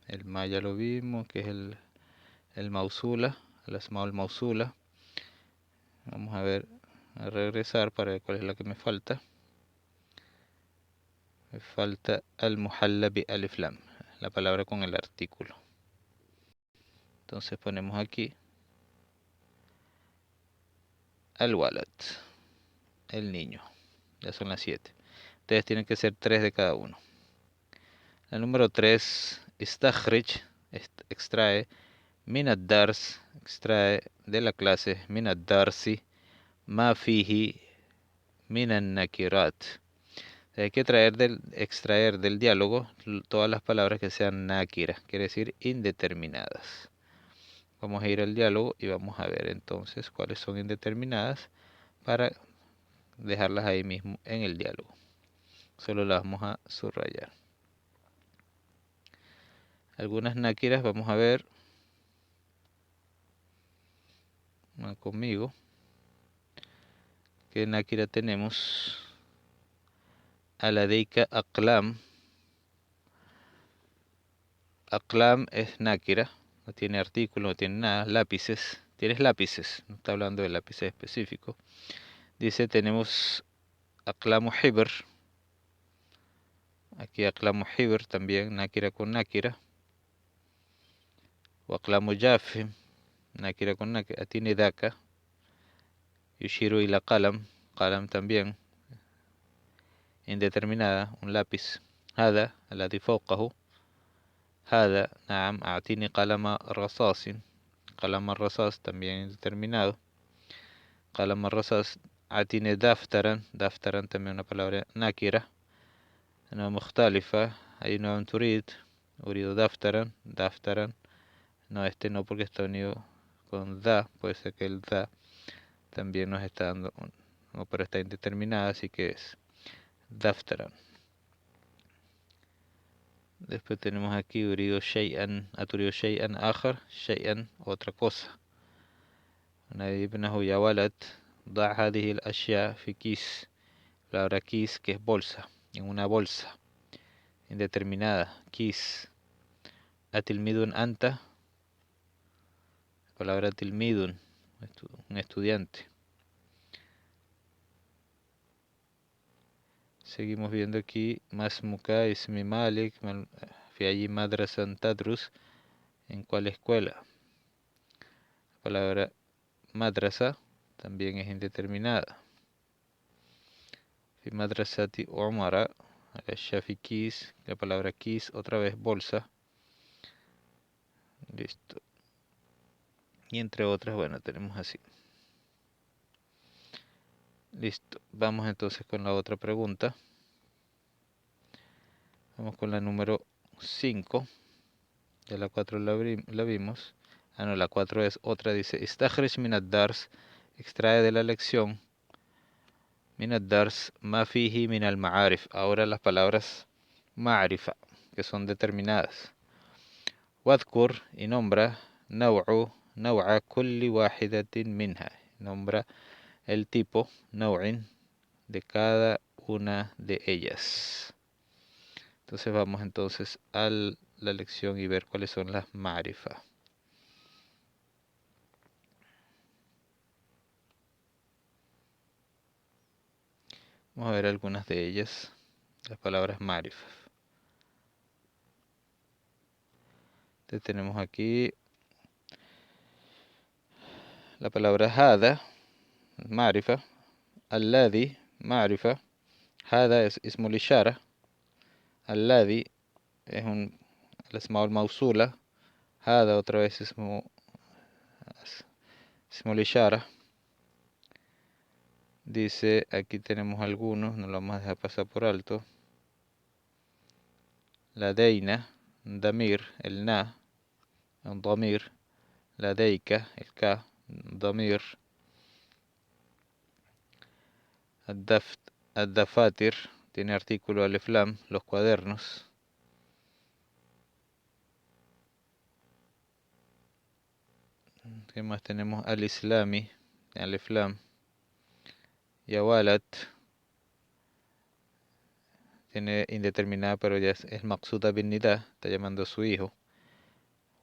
[SPEAKER 1] el ma, ya lo vimos, que es el mausula, el asmaul mausula. Vamos a ver, a regresar para ver cuál es la que me falta. Me falta al-muhalla bi alif lam, la palabra con el artículo. Entonces ponemos aquí al-walad, el niño. Ya son las 7. Ustedes tienen que ser 3 de cada uno. La número 3, istakhrij, extrae, min ad-dars, extrae de la clase, min ad-darsi, ma fihi min an-nakirat. Hay que extraer del diálogo todas las palabras que sean nakira, quiere decir indeterminadas. Vamos a ir al diálogo y vamos a ver entonces cuáles son indeterminadas para dejarlas ahí mismo en el diálogo. Solo las vamos a subrayar. Algunas nakiras vamos a ver conmigo. ¿Qué nakira tenemos? Aladeika aqlam. Aqlam es nakira, no tiene artículo, no tiene nada. Lápices, tienes lápices, no está hablando de lápices específicos. Dice, tenemos aqlamu hibr. Aquí aqlamu hibr también, nakira con nakira. O aqlamu jafim, nakira con nakira. Tiene daka. Yushiru ila qalam, qalam también, indeterminada, un lápiz. Hada, الذي فوقه. هذا نعم أعطيني قلم رصاص. قلم الرصاص también indeterminado. قلم الرصاص أعطيني دفترا. دفترا también una palabra nakira. أنا مختلفة. أي نوع تريد؟ أريد دفترا. دفترا. No, este no porque está unido con da. Puede ser que el da también nos está dando no, pero está indeterminada, así que es daftaran. Después tenemos aquí urido shay'an, aturido shay'an akhar, shay'an, otra cosa. ابنه يا ولد ضع هذه الأشياء في كيس. La palabra keys, que es bolsa, en una bolsa indeterminada. Keys. Atilmidun anta. La palabra tilmidun, un estudiante. Seguimos viendo aquí. Masmuka ismi Malik. Fi allí madrasan tadrus. ¿En cuál escuela? La palabra madrasa también es indeterminada. Fi madrasati Umara. Shafi keys. La palabra keys, otra vez bolsa. Listo. Y entre otras, bueno, tenemos así. Listo. Vamos entonces con la otra pregunta. Vamos con la número 5. Ya la 4 la vimos. Ah, no, la 4 es otra. Dice, Istakhrij min ad-dars. Extrae de la lección. Min ad-dars ma fihi min al-ma'arif. Ahora las palabras ma'rifa, que son determinadas. Wadhkur, y nombra. Naw'a kulli wahidatin minha. Nombra el tipo, naw'in, de cada una de ellas. Entonces vamos entonces a la lección y ver cuáles son las ma'rifa. Vamos a ver algunas de ellas, las palabras ma'rifa. Entonces tenemos aquí la palabra hada, ma'rifa, alladhi, ma'rifa, hada es ismul ishara, alladhi es un al-asma'ul mawsula, hada otra vez ismul ishara. Dice, aquí tenemos algunos, no lo vamos a dejar pasar por alto. La deina, damir, el na, un damir. La deika, el ka, damir. Ad-dafatir, tiene artículo alif lam, los cuadernos. ¿Qué más tenemos? Al-islami, alif lam. Yawalat, tiene indeterminada, pero ya es maqsuda bin nida, está llamando a su hijo.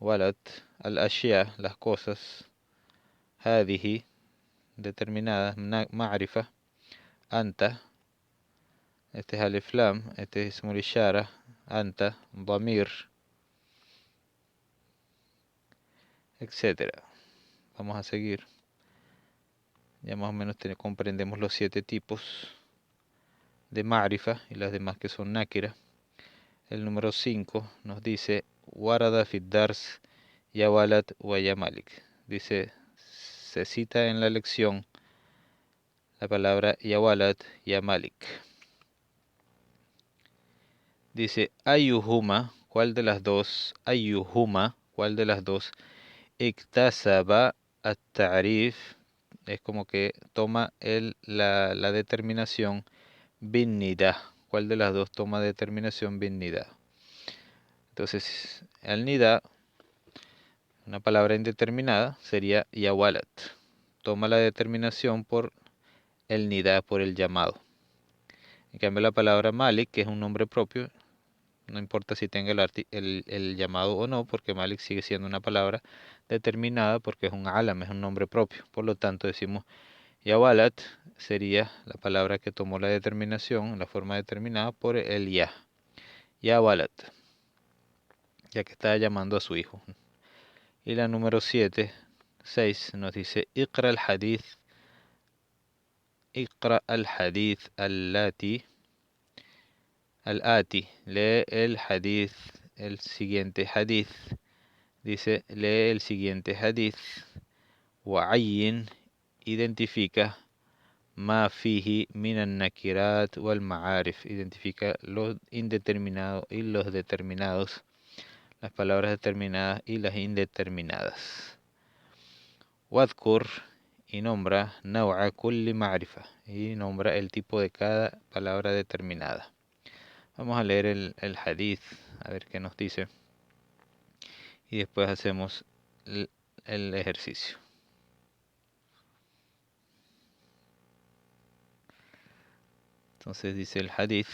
[SPEAKER 1] Walat, al-ashya, las cosas. Hadihi, determinada, ma'rifa. Anta, este es alif lam, este es ismul ishara. Anta, damir, etcétera. Vamos a seguir. Ya más o menos comprendemos los 7 tipos de ma'rifa y las demás que son nakira. El número 5 nos dice warada fi dars ya walad wa ya malik. Dice, se cita en la lección la palabra ya walad ya malik. Dice ayuhuma, ¿cuál de las dos? Ayuhuma, ¿cuál de las dos? Iktasaba at-ta'rif, es como que toma la determinación bin nida. ¿Cuál de las dos toma determinación bin nida? Entonces, el nida, una palabra indeterminada, sería yawalat. Toma la determinación por el nida, por el llamado. En cambio, la palabra malik, que es un nombre propio, no importa si tenga el llamado o no, porque malik sigue siendo una palabra determinada porque es un alam, es un nombre propio. Por lo tanto, decimos yawalat sería la palabra que tomó la determinación, la forma determinada por el ya. Yawalat, ya que está llamando a su hijo. Y la número 6 nos dice Iqra al-hadith al-lati al-ati. Lee el hadith, el siguiente hadith. Dice, lee el siguiente hadith. Wa'ayyin, identifica ma fihi minan nakirat wal ma'arif. Identifica los indeterminados y los determinados. Las palabras determinadas y las indeterminadas. Wadkur, y nombra naw'a kulli ma'rifa, y nombra el tipo de cada palabra determinada. Vamos a leer el hadith, a ver qué nos dice. Y después hacemos el ejercicio. Entonces dice el hadith: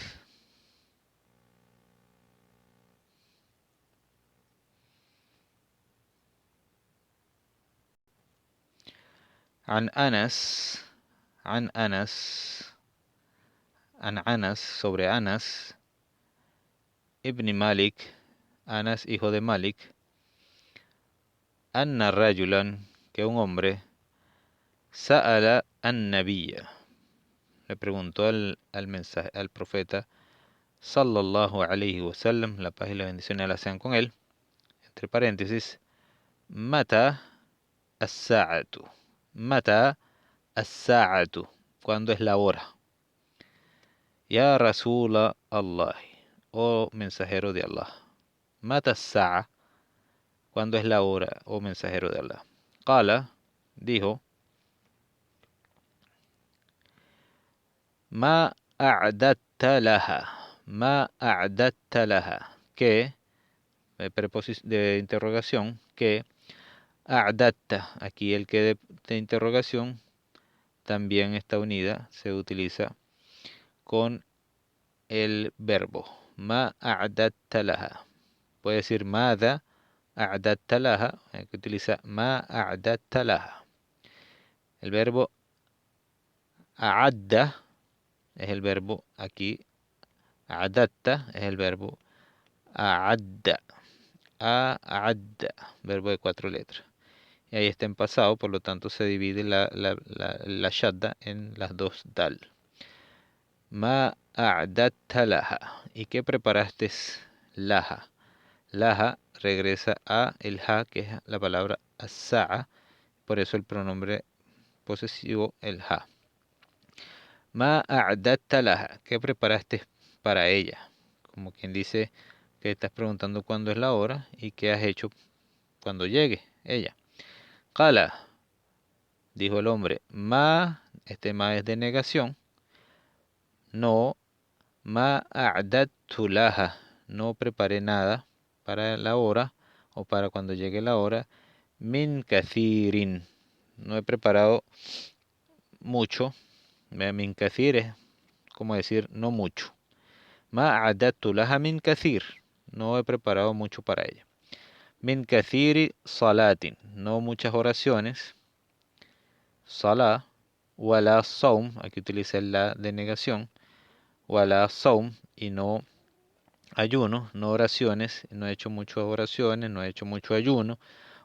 [SPEAKER 1] An Anas, An Anas, An Anas, sobre Anas, Ibn Malik, Anas hijo de Malik, Anna Rajulan, que un hombre, Sa'ala an Nabiyya, le preguntó al profeta, sallallahu alayhi wa sallam, la paz y la bendición de Allah sean con él, entre paréntesis, Mata as-sa'atu, Mata as-sa'atu, ¿cuándo es la hora? Ya Rasula Allah, oh mensajero de Allah. Mata as-sa'a, ¿cuándo es la hora, oh mensajero de Allah? Qala, dijo, Ma a'datta laha, Ma a'datta laha, que, de interrogación, que, a'datta, aquí el que de interrogación también está unida, se utiliza con el verbo, Ma a'datta laha. Puede decir mada a'datta laha, hay que utiliza ma a'datta laha. El verbo a'adda es el verbo aquí, a'datta es el verbo a'adda, a'adda, verbo de 4 letras. Y ahí está en pasado, por lo tanto se divide la shadda en las dos dal. Ma a'datta laha. ¿Y qué preparaste laha? Laha regresa a el ha, que es la palabra as-sa'a, por eso el pronombre posesivo el ha. Ma a'datta laha, ¿qué preparaste para ella? Como quien dice que estás preguntando cuándo es la hora y qué has hecho cuando llegue ella. Qala, dijo el hombre, ma, este ma es de negación, no, ma a'dattu laha, no preparé nada para la hora o para cuando llegue la hora, min kathirin, no he preparado mucho, min kathir es como decir no mucho. Ma a'dattu laha min kathir, no he preparado mucho para ella. Min kathiri salatin, no muchas oraciones. Salah, wala saum, aquí utiliza la de negación. Wala saum, y no ayuno, no oraciones, no he hecho muchas oraciones, no he hecho mucho ayuno.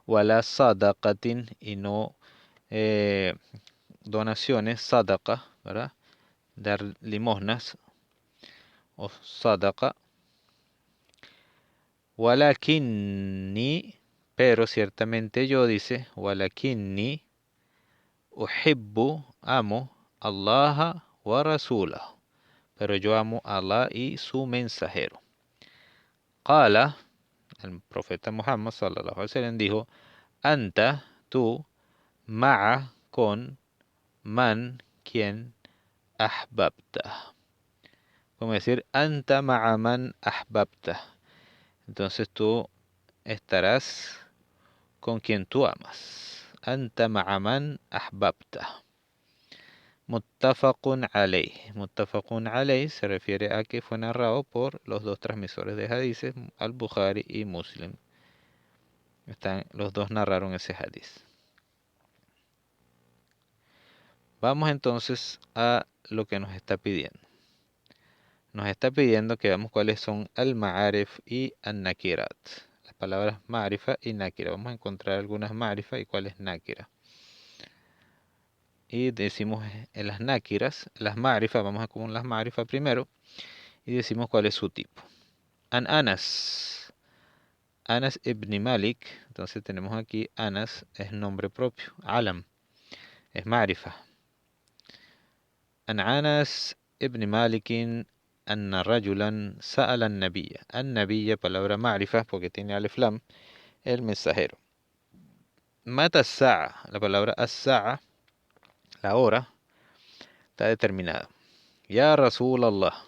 [SPEAKER 1] Wala sadaqatin, y no donaciones, sadaqa, ¿verdad? Dar limosnas o sadaqa. Walakinni, pero ciertamente yo, dice, walakinni uhibbu, amo, Allah wa rasulahu, pero yo amo a Allah y su mensajero. Qala, el profeta Muhammad sallallahu alaihi wasallam dijo, anta, tú, ma'a, con, man, quien, ahbabta. Como decir, anta ma'a man ahbabta. Entonces tú estarás con quien tú amas. Anta ma'a man ahbabta. Muttafaqun alayh. Muttafaqun alayh se refiere a que fue narrado por los dos transmisores de hadices, al-Bukhari y Muslim. Los dos narraron ese hadiz. Vamos entonces a lo que nos está pidiendo. Nos está pidiendo que veamos cuáles son al-ma'arif y al-nakirat. Las palabras ma'rifa y nakira. Vamos a encontrar algunas ma'rifa y cuáles nakira. Y decimos en las nakiras, las ma'rifa, vamos a con las ma'rifa primero. Y decimos cuál es su tipo. An Anas. Anas ibn Malik. Entonces tenemos aquí Anas es nombre propio. Alam es ma'rifa. An Anas ibn Malikin anna rajulan sa'ala an-nabiyya. An-nabiyya, palabra ma'rifa porque tiene alif lam, el mensajero. Mata as-sa'a, la palabra as-sa'a, la hora, está determinada. Ya Rasul Allah.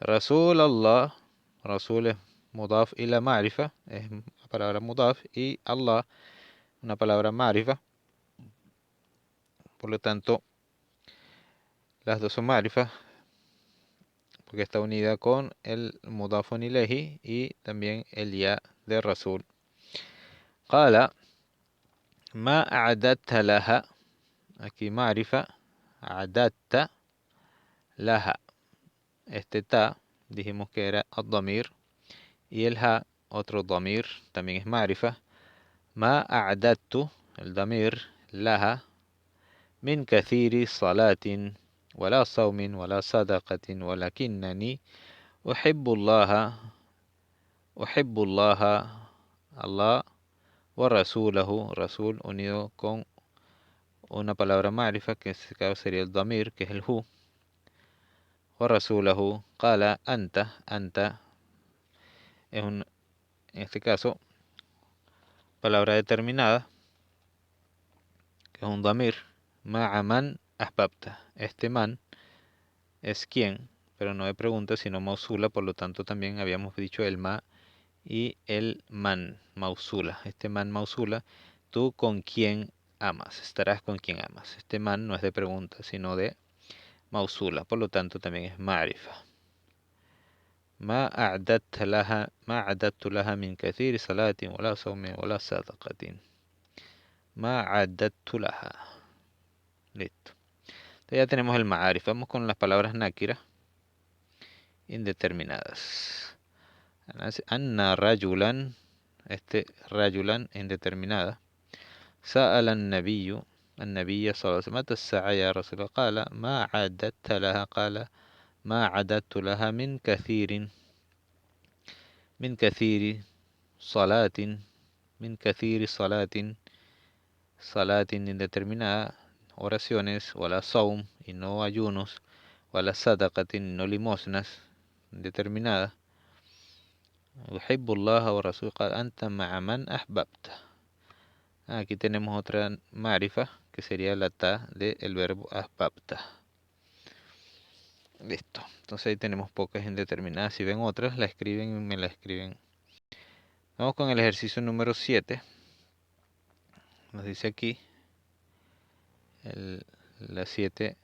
[SPEAKER 1] Rasul Allah, Rasul es mudaf ila ma'rifa, es una palabra mudaf, y Allah, una palabra ma'rifa. Por lo tanto, Las dos son ma'rifah porque está unida con el mudafun ilayhi y también el ya de Rasul. Qala ma a'adatta laha. Aquí ma'rifah. A'adatta laha. Este ta dijimos que era ad-damir y el ha, otro damir, también es ma'rifah. Ma a'adattu, el damir, laha, min kathiri salatin, wala sawmin, wala sadaqatin, walakinnani uhibbu Allaha, Allah, wa rasulahu, rasul unido con una palabra ma'rifah, que en este caso sería el damir, que es el hu. Wa rasulahu, qala anta, en este caso, palabra determinada, que es un damir, ma'a man ahbabta. Este man es quien, pero no de pregunta, sino mausula, por lo tanto también habíamos dicho el ma y el man, mausula. Este man mausula, tú con quién amas, estarás con quien amas. Este man no es de pregunta, sino de mausula, por lo tanto también es ma'rifa. ما أعددت لها من كثير صلاة ولا صوم ولا صدقة. ما أعددت لها. Listo. Entonces ya tenemos el ma'arif. Vamos con las palabras nákira indeterminadas. Anna rajulan. Este rajulan indeterminada. Sa'ala an-nabiyyu. النبي صلى الله عليه وسلم متى الساعة يا رسول الله قال ما عددت لها قال ما عددت لها من كثير صلاة من كثير صلاة indeterminada, oraciones, wala saum y no ayunos, wala sadaqatin no limosnas, determinada. Uhibbu Allah wa rasul qal anta ma'a man ahbabta. Aquí tenemos otra marifa que sería la ta del verbo ahbabta. Listo. Entonces ahí tenemos pocas indeterminadas. Si ven otras, la escriben y me la escriben. Vamos con el ejercicio número 7. Nos dice aquí la 7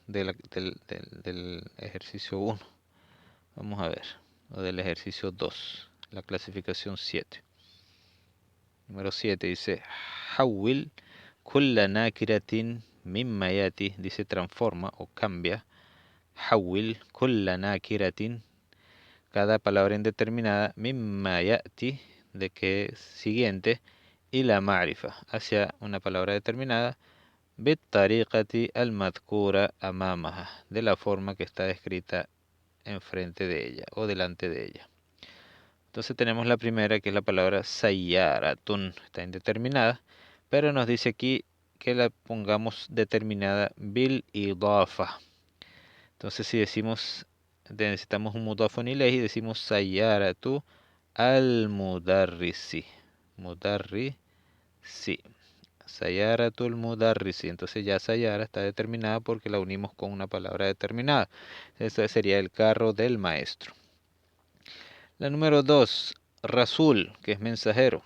[SPEAKER 1] del ejercicio 1. Vamos a ver. O del ejercicio 2. La clasificación 7. Número 7 dice: Hawil kulla nakiratin mimma yati. Dice transforma o cambia. Hawil kulla nakiratin. Cada palabra indeterminada. Mimma yati. De que siguiente. Y la ma'rifa. Hacia una palabra determinada. بالطريقة المذكورة أمامها. De la forma que está descrita enfrente de ella o delante de ella. Entonces tenemos la primera, que es la palabra sayyaratun. Está indeterminada, pero nos dice aquí que la pongamos determinada bil idafa. Entonces si decimos, necesitamos un mudafun ilayhi, decimos sayyaratu al mudarrisi. Mudarrisi. Sayaratul mudarrisi. Entonces ya sayara está determinada porque la unimos con una palabra determinada. Ese sería el carro del maestro. La número 2, rasul, que es mensajero.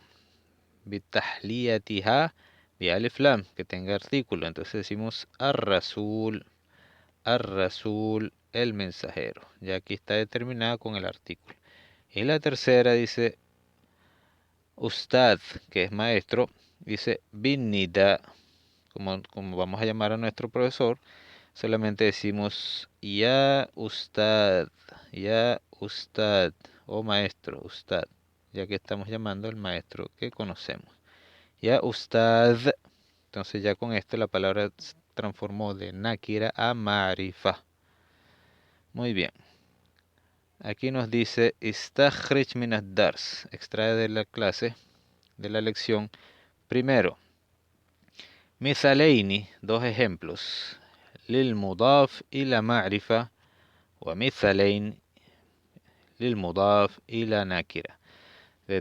[SPEAKER 1] Bitahliyatiha bi alif lam, que tenga artículo. Entonces decimos ar-rasul, el mensajero. Ya aquí está determinada con el artículo. Y la tercera dice ustad, que es maestro. Dice binida, como vamos a llamar a nuestro profesor, solamente decimos ya ustad, o maestro, ustad, ya que estamos llamando al maestro que conocemos. Ya ustad. Entonces ya con esto la palabra se transformó de nakira a marifa. Muy bien. Aquí nos dice istakhrij min ad-dars, extrae de la clase, de la lección. Primero, مثالين, dos ejemplos, للمضاف إلى معرفة ومثالين للمضاف إلى نكرة.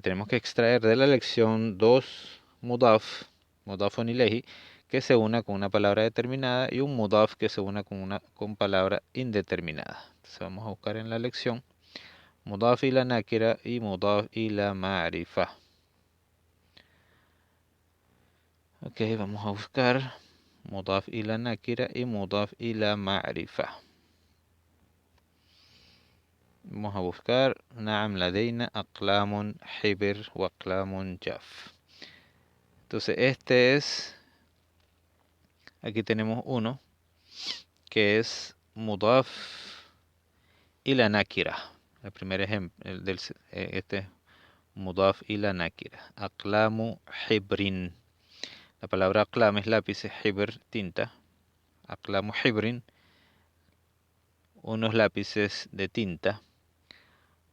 [SPEAKER 1] Tenemos que extraer de la lección dos mudafun ilayhi, que se una con una palabra determinada y un mudaf que se una con palabra indeterminada. Entonces vamos a buscar en la lección mudaf ila nakira y mudaf ila ma'rifa. Ok, vamos a buscar مضاف إلى نكرة y مضاف إلى معرفة. Vamos a buscar. نعم لدينا أقلام حبر وأقلام جاف. Entonces este es, aquí tenemos uno que es mudaf ila nakira. El primer ejemplo, este es mudaf ila nakira. Aqlamu hibrin. La palabra aqlam es lápices, hibr tinta. Aqlamu hibrin, unos lápices de tinta.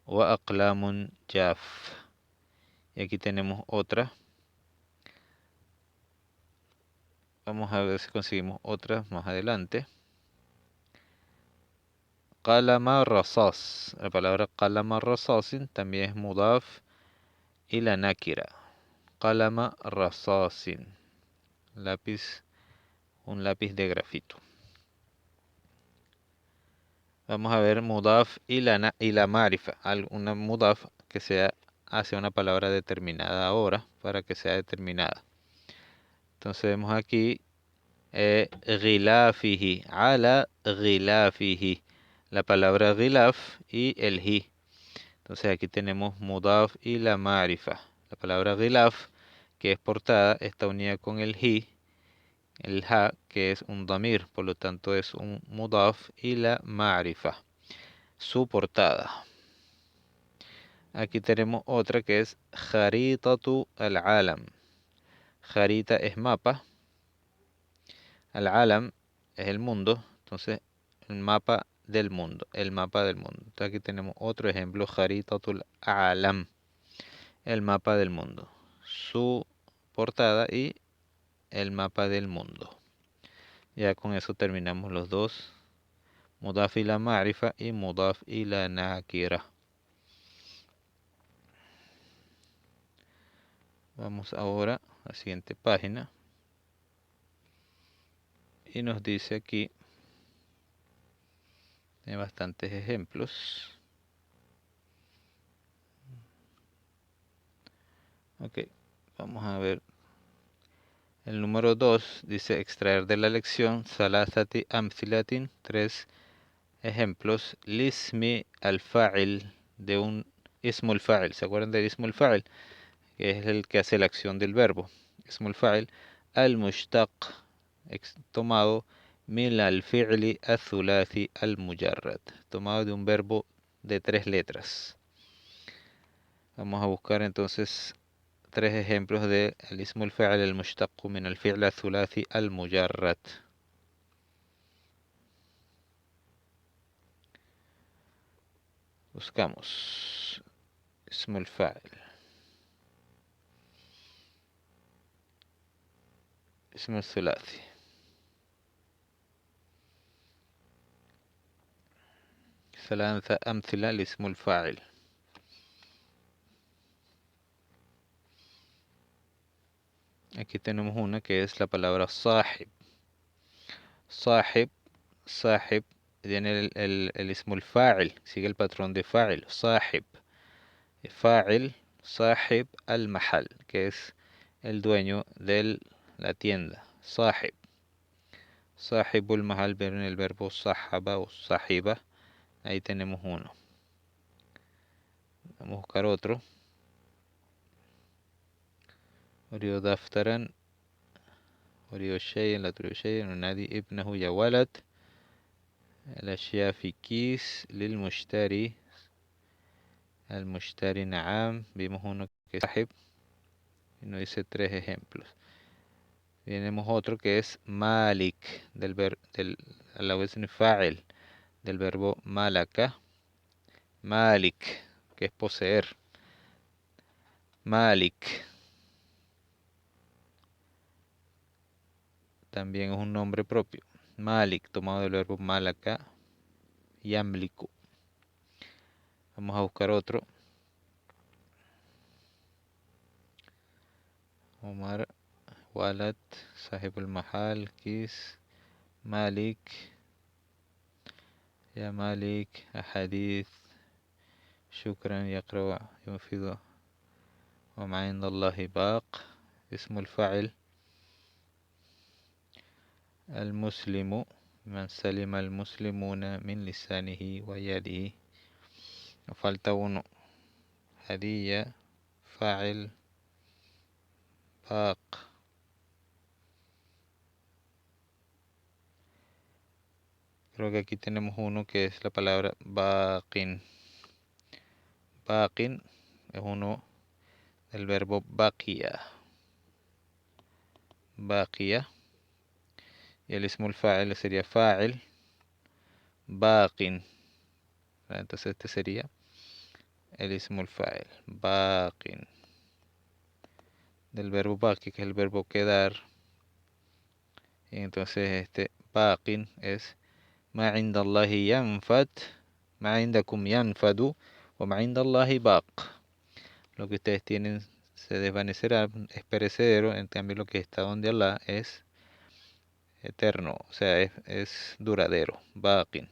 [SPEAKER 1] Wa aqlamun jaf. Y aquí tenemos otra. Vamos a ver si conseguimos otra más adelante. Qalama rasas. La palabra qalama rasasin también es mudaf ila nakira. Qalama rasasin. Lápiz, un lápiz de grafito. Vamos a ver mudaf ila marifa. Una mudaf que sea hacia una palabra determinada ahora para que sea determinada. Entonces vemos aquí ghilafihi, ala ghilafihi, la palabra ghilaf y el hi. Entonces aquí tenemos mudaf y la marifa. La palabra ghilaf, que es portada, está unida con el hi, el ha, que es un damir, por lo tanto es un mudaf y la marifa, su portada. Aquí tenemos otra que es jaritatu al-alam. Jarita es mapa. Al-alam es el mundo, entonces el mapa del mundo, el mapa del mundo. Entonces aquí tenemos otro ejemplo, Jaritatul Alam, el mapa del mundo, su portada y el mapa del mundo. Ya con eso terminamos los dos, mudaf ila ma'rifa y mudaf ila nakira. Vamos ahora a la siguiente página y nos dice aquí, hay bastantes ejemplos. Ok, vamos a ver. El número 2 dice extraer de la lección Salasati amthilatin, 3 ejemplos. Lismi al-fa'il, de un ismu al-fa'il. ¿Se acuerdan del ismu al-fa'il? Que es el que hace la acción del verbo. Ismu al-fa'il. Al-mushtaq, tomado min al-fi'li al-thulathi al-mujarrad. Tomado de un verbo de 3 letras. Vamos a buscar entonces 3 ejemplos de الاسم الفاعل المشتق من الفعل الثلاثي المجرد. Buscamos اسم الفاعل. اسم الثلاثي. ثلاثة أمثلة لاسم الفاعل. Aquí tenemos una que es la palabra صاحب. صاحب, صاحب tiene el اسم الفاعل, sigue el patrón de fa'il. صاحب, fa'il, صاحب المحل, que es el dueño de la tienda. صاحب. Sahibul mahal, ver en el verbo sahaba o sahiba. Ahí tenemos uno. Vamos a buscar otro. Uriyo daftaran. Uriyo shayan, la turiyo shayan. Unadi ibnahu ya walad. الأشياء في كيس للمشتري. المشتري نعم. Vimos uno que es sahib. Y nos dice 3 ejemplos. Tenemos otro que es malik, a la vez fa'il, del verbo malaka. Malik, que es poseer. Malik. También es un nombre propio. Malik, tomado del verbo malaka. Yamliku. Vamos a buscar otro. Omar, Walad, Sahib al-Mahal, Kis, Malik. Ya Malik, Ahadith. شكرا يقرأ ينفذ وما عند الله باق. اسم الفاعل al-muslimu, man salima al-muslimuna min lisanihi wa yadihi. Nos falta uno. Hadiyya, fa'il, baq. Creo que aquí tenemos uno que es la palabra baqin. Baqin es uno del verbo baqiya. Baqiya. Y el ismul fa'il sería fa'il baqin. Entonces este sería el ismul fa'il. Baqin. Del verbo baqi, que es el verbo quedar. Y entonces este baqin es ma inda Allahi yanfad, ma indakum yanfadu, wa ma inda Allahi baq. Lo que ustedes tienen se desvanecerá, es perecedero, en cambio lo que está donde Allah es eterno, o sea, es duradero, baqin.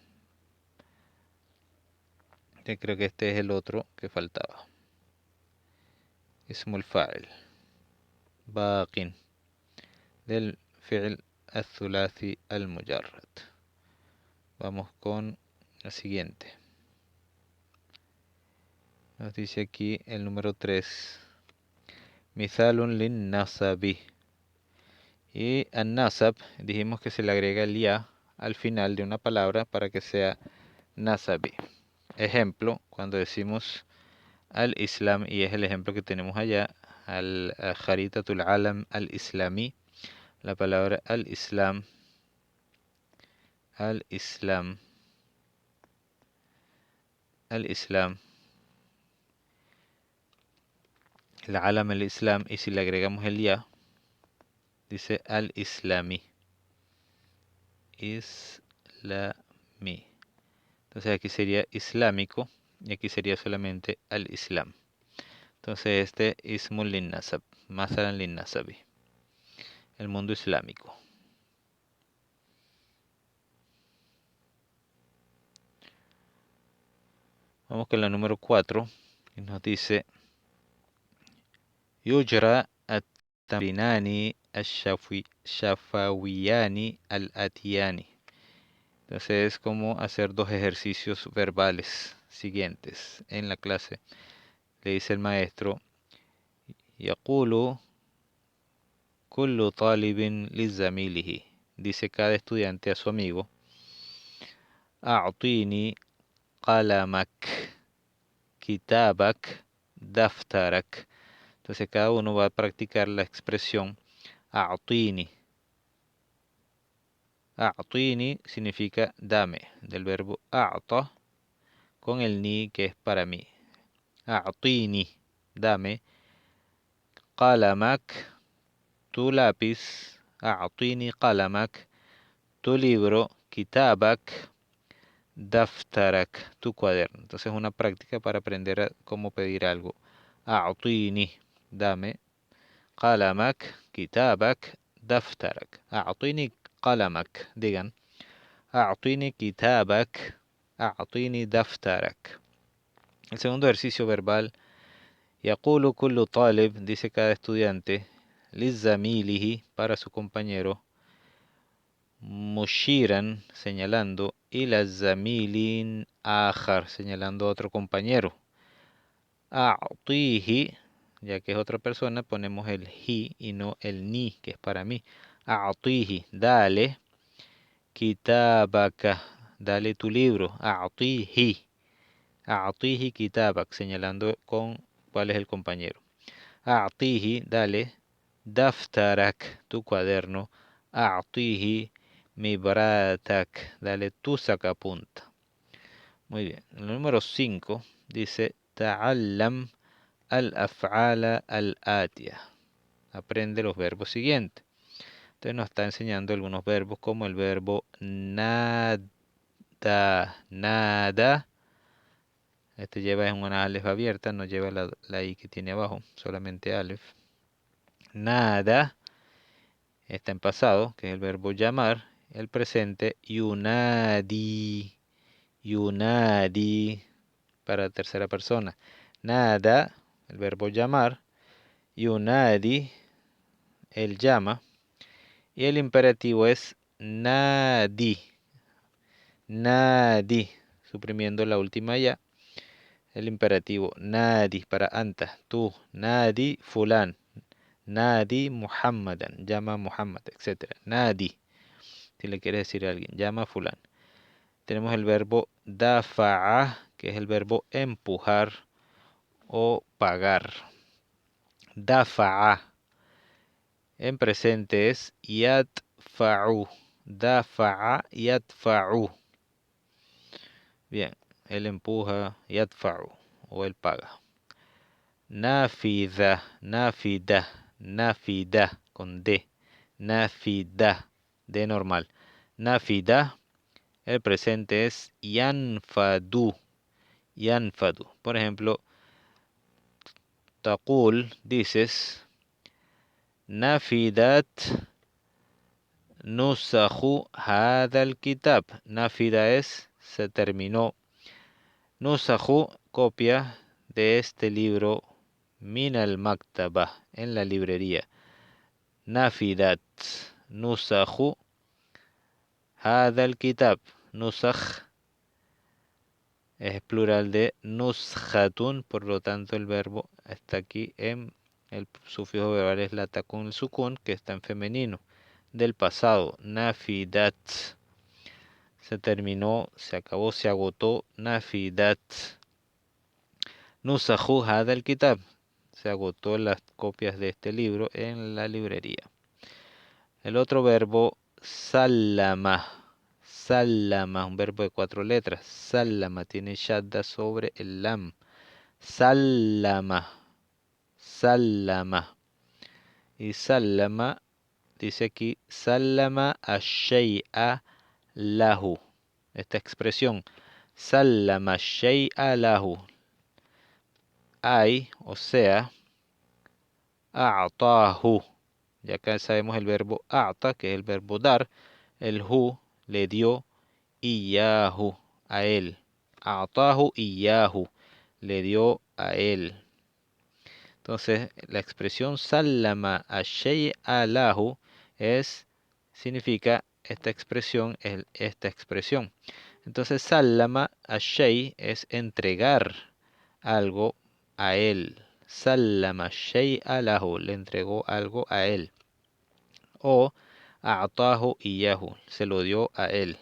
[SPEAKER 1] Yo creo que este es el otro que faltaba. Ismul fa'il, baqin, del fi'l al-thulathi al-mujarrad. Vamos con el siguiente. Nos dice aquí el número 3. Mithalun lin nasabi. Y al nasab dijimos que se le agrega el ya al final de una palabra para que sea nasabi. Ejemplo, cuando decimos al-islam, y es el ejemplo que tenemos allá, al-jaritatul alam al-islami, la palabra al-islam, al-islam, al-islam, el alam al-islam, y si le agregamos el ya, dice al-islami, islami. Entonces aquí sería islámico y aquí sería solamente al-islam. Entonces este ismul lin nasab, masalan lin nasabi, el mundo islámico. Vamos con la número 4 y nos dice yujra at-tamrinani ash-shafawiyani al-atiyani. Entonces es como hacer dos ejercicios verbales siguientes en la clase. Le dice el maestro, yaqulu kullu talibin lizamilihi. Dice cada estudiante a su amigo, a'tini qalamak, kitabak, daftarak. Entonces cada uno va a practicar la expresión a'tini. A'tini significa dame, del verbo a'ta, con el ni que es para mí. A'tini, dame. Qalamak, tu lápiz. A'tini qalamak, tu libro. Kitabak, daftarak, tu cuaderno. Entonces es una práctica para aprender cómo pedir algo. A'tini, dame. Qalamak, kitabak, daftarak. A'tini qalamak, digan. A'tini kitabak, a'tini daftarak. El segundo ejercicio verbal, yaqulu kullu talib, dice cada estudiante, lizamilihi, para su compañero, mushiran, señalando, ila zamilin akhar, señalando a otro compañero. A'tihi, ya que es otra persona, ponemos el hi y no el ni, que es para mí. A'tihi, dale. Kitabaka, dale tu libro. A'tihi. A'tihi kitabak, señalando con cuál es el compañero. A'tihi, dale. Daftarak, tu cuaderno. A'tihi mibratak, dale tu sacapunta. Muy bien. El número 5 dice ta'allam al-af'ala al-atia. Aprende los verbos siguientes. Entonces nos está enseñando algunos verbos como el verbo nada. Nada. Este lleva una alef abierta, no lleva la i que tiene abajo, solamente alef. Nada está en pasado, que es el verbo llamar. El presente, yunadi. Yunadi, para tercera persona. Nada, el verbo llamar. Yunadi, él llama. Y el imperativo es nadi. Nadi. Suprimiendo la última ya. El imperativo. Nadi para anta. Tú. Nadi fulan. Nadi Muhammadan. Llama a Muhammad, etc. Nadi. Si le quieres decir a alguien. Llama a fulan. Tenemos el verbo dafa'a, que es el verbo empujar o pagar. Dafa'a. En presente es yadfa'u. Dafa'a yadfa'u. Bien, él empuja yadfa'u o él paga. Nafida, nafida, nafida con D. Nafida, D normal. Nafida, el presente es yanfadu. Yanfadu. Por ejemplo, taqul, dices, nafidat nusakhu hadal kitab. Nafida es, se terminó. Nusakhu, copia de este libro. Min al maktaba, en la librería. Nafidat nusakhu hadal kitab. Nusakh es plural de nuskhatun, por lo tanto el verbo está aquí en el sufijo verbal es lata con el sukun, que está en femenino, del pasado. Nafidat, se terminó, se acabó, se agotó. Nafidat nusakhu hada el kitab, se agotó las copias de este libro en la librería. El otro verbo, sallama. Sallama, un verbo de 4 letras. Sallama tiene shadda sobre el lam. Sallama. Sallama. Y sallama, dice aquí, sallama ash-shay'a lahu. Esta expresión, sallama ash-shay'a lahu. Hay, o sea, a'tahu. Ya acá sabemos el verbo a'ta, que es el verbo dar. El hu le dio iyahu, a él. A'tahu iyahu, le dio a él. Entonces, la expresión sallama ash-shay'a lahu significa esta expresión, esta expresión. Entonces, sallama ash-shay es entregar algo a él. Sallama ash-shay'a lahu, le entregó algo a él. O a'tahu iyahu, se lo dio a él.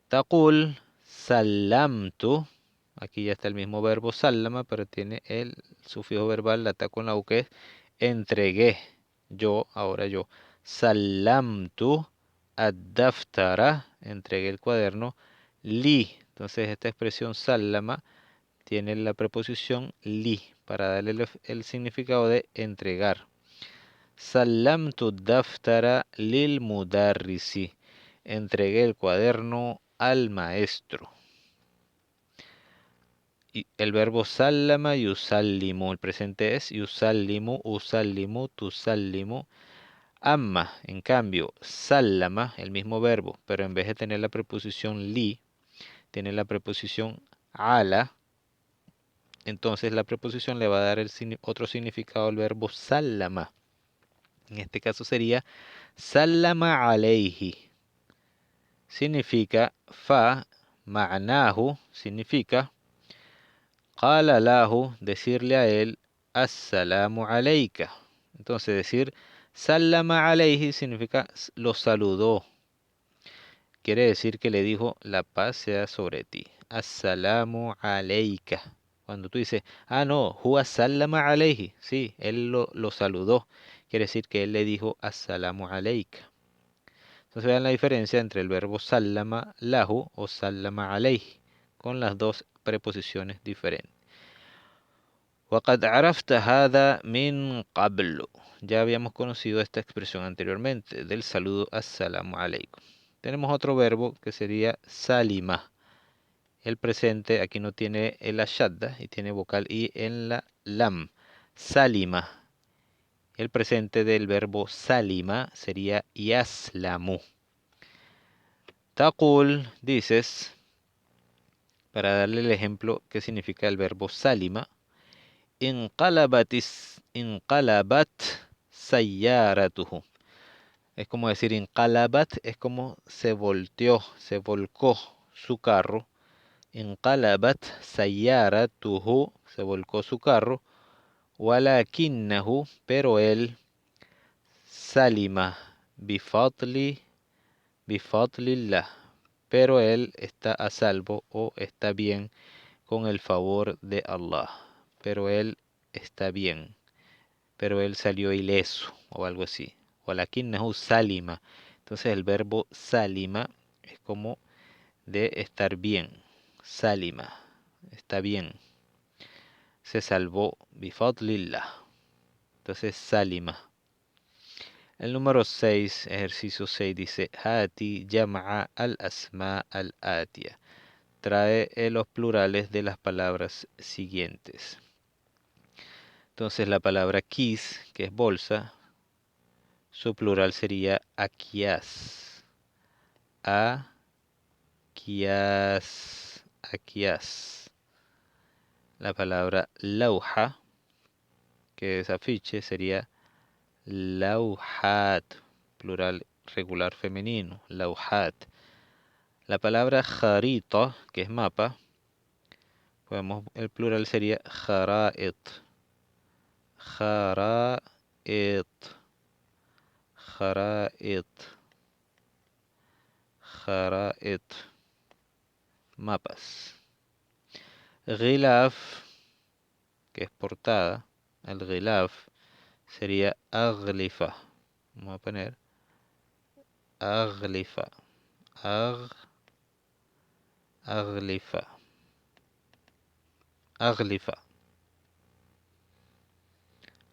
[SPEAKER 1] Taqul sallamtu. Aquí ya está el mismo verbo sallama, pero tiene el sufijo verbal, la ta con la u, que es entregué. Yo, ahora yo. Sallamtu ad-daftara, entregué el cuaderno. Li. Entonces esta expresión sallama tiene la preposición li para darle el significado de entregar. Sallamtu ad-daftara lil mudarrisi. Entregué el cuaderno al maestro. El verbo sallama yusallimu. El presente es yusallimu, usallimu, tusallimu. Amma, en cambio, sallama, el mismo verbo, pero en vez de tener la preposición li, tiene la preposición ala. Entonces la preposición le va a dar otro significado al verbo sallama. En este caso sería sallama alayhi. Significa fa, ma'nahu, significa qala lahu, decirle a él, assalamu alayka. Entonces decir sallama alayhi significa lo saludó. Quiere decir que le dijo la paz sea sobre ti. Assalamu alayka. Cuando tú dices, no, huwa sallama alayhi. Sí, él lo saludó. Quiere decir que él le dijo assalamu alayka. Entonces vean la diferencia entre el verbo sallama lahu o sallama alayhi, con las dos preposiciones diferentes. وَقَدْ عَرَفْتَ هَذَا مِنْ قَبْلُ. Ya habíamos conocido esta expresión anteriormente, del saludo assalamu alaykum. Tenemos otro verbo que sería salima. El presente aquí no tiene el ashadda y tiene vocal i en la lam. Salima. El presente del verbo salima sería yaslamu. Taqul, dices, para darle el ejemplo que significa el verbo salima, inqalabat sayyaratuhu. Es como decir inqalabat, es como se volteó, se volcó su carro. Inqalabat sayyaratuhu, se volcó su carro. Walakinnahu, pero él, salima, bifadli, bifadlillah, pero él está a salvo o está bien con el favor de Allah. Pero él está bien, pero él salió ileso o algo así. Walakinnahu salima. Entonces el verbo salima es como de estar bien. Salima, está bien. Se salvó, bifadlillah. Entonces salima. El número 6, ejercicio 6, dice Hati llama al asma al atia. Trae los plurales de las palabras siguientes. Entonces la palabra kis, que es bolsa, su plural sería akias. Akias. Akias. La palabra lauja, que es afiche, sería lauhat. Plural regular femenino. Lauhat. La palabra jarita, que es mapa, el plural sería jara'it. Jara'it. Jara'it. Jara'it. Mapas. Ghilaf, que es portada. El ghilaf sería aglifa. Vamos a poner aglifa. Aglifa. Aglifa.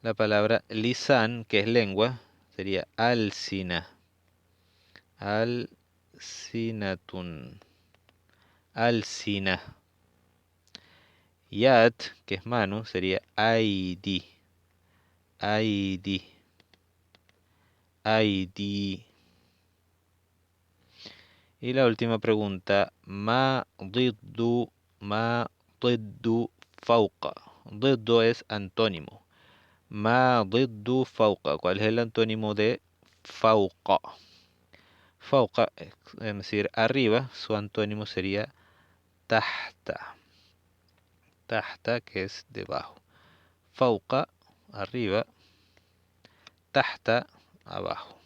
[SPEAKER 1] La palabra lisan, que es lengua, sería alsina. Alsinatun. Alsina. Yad, que es mano, sería aidi. Aidi. Aidi. Y la última pregunta, ma ضد fauqa. ضد es antónimo. Ma ضد fauqa. ¿Cuál es el antónimo de fauqa? Fauqa, es decir, arriba, su antónimo sería tahta. Tahta, que es debajo. Fauqa, arriba. Tahta, abajo.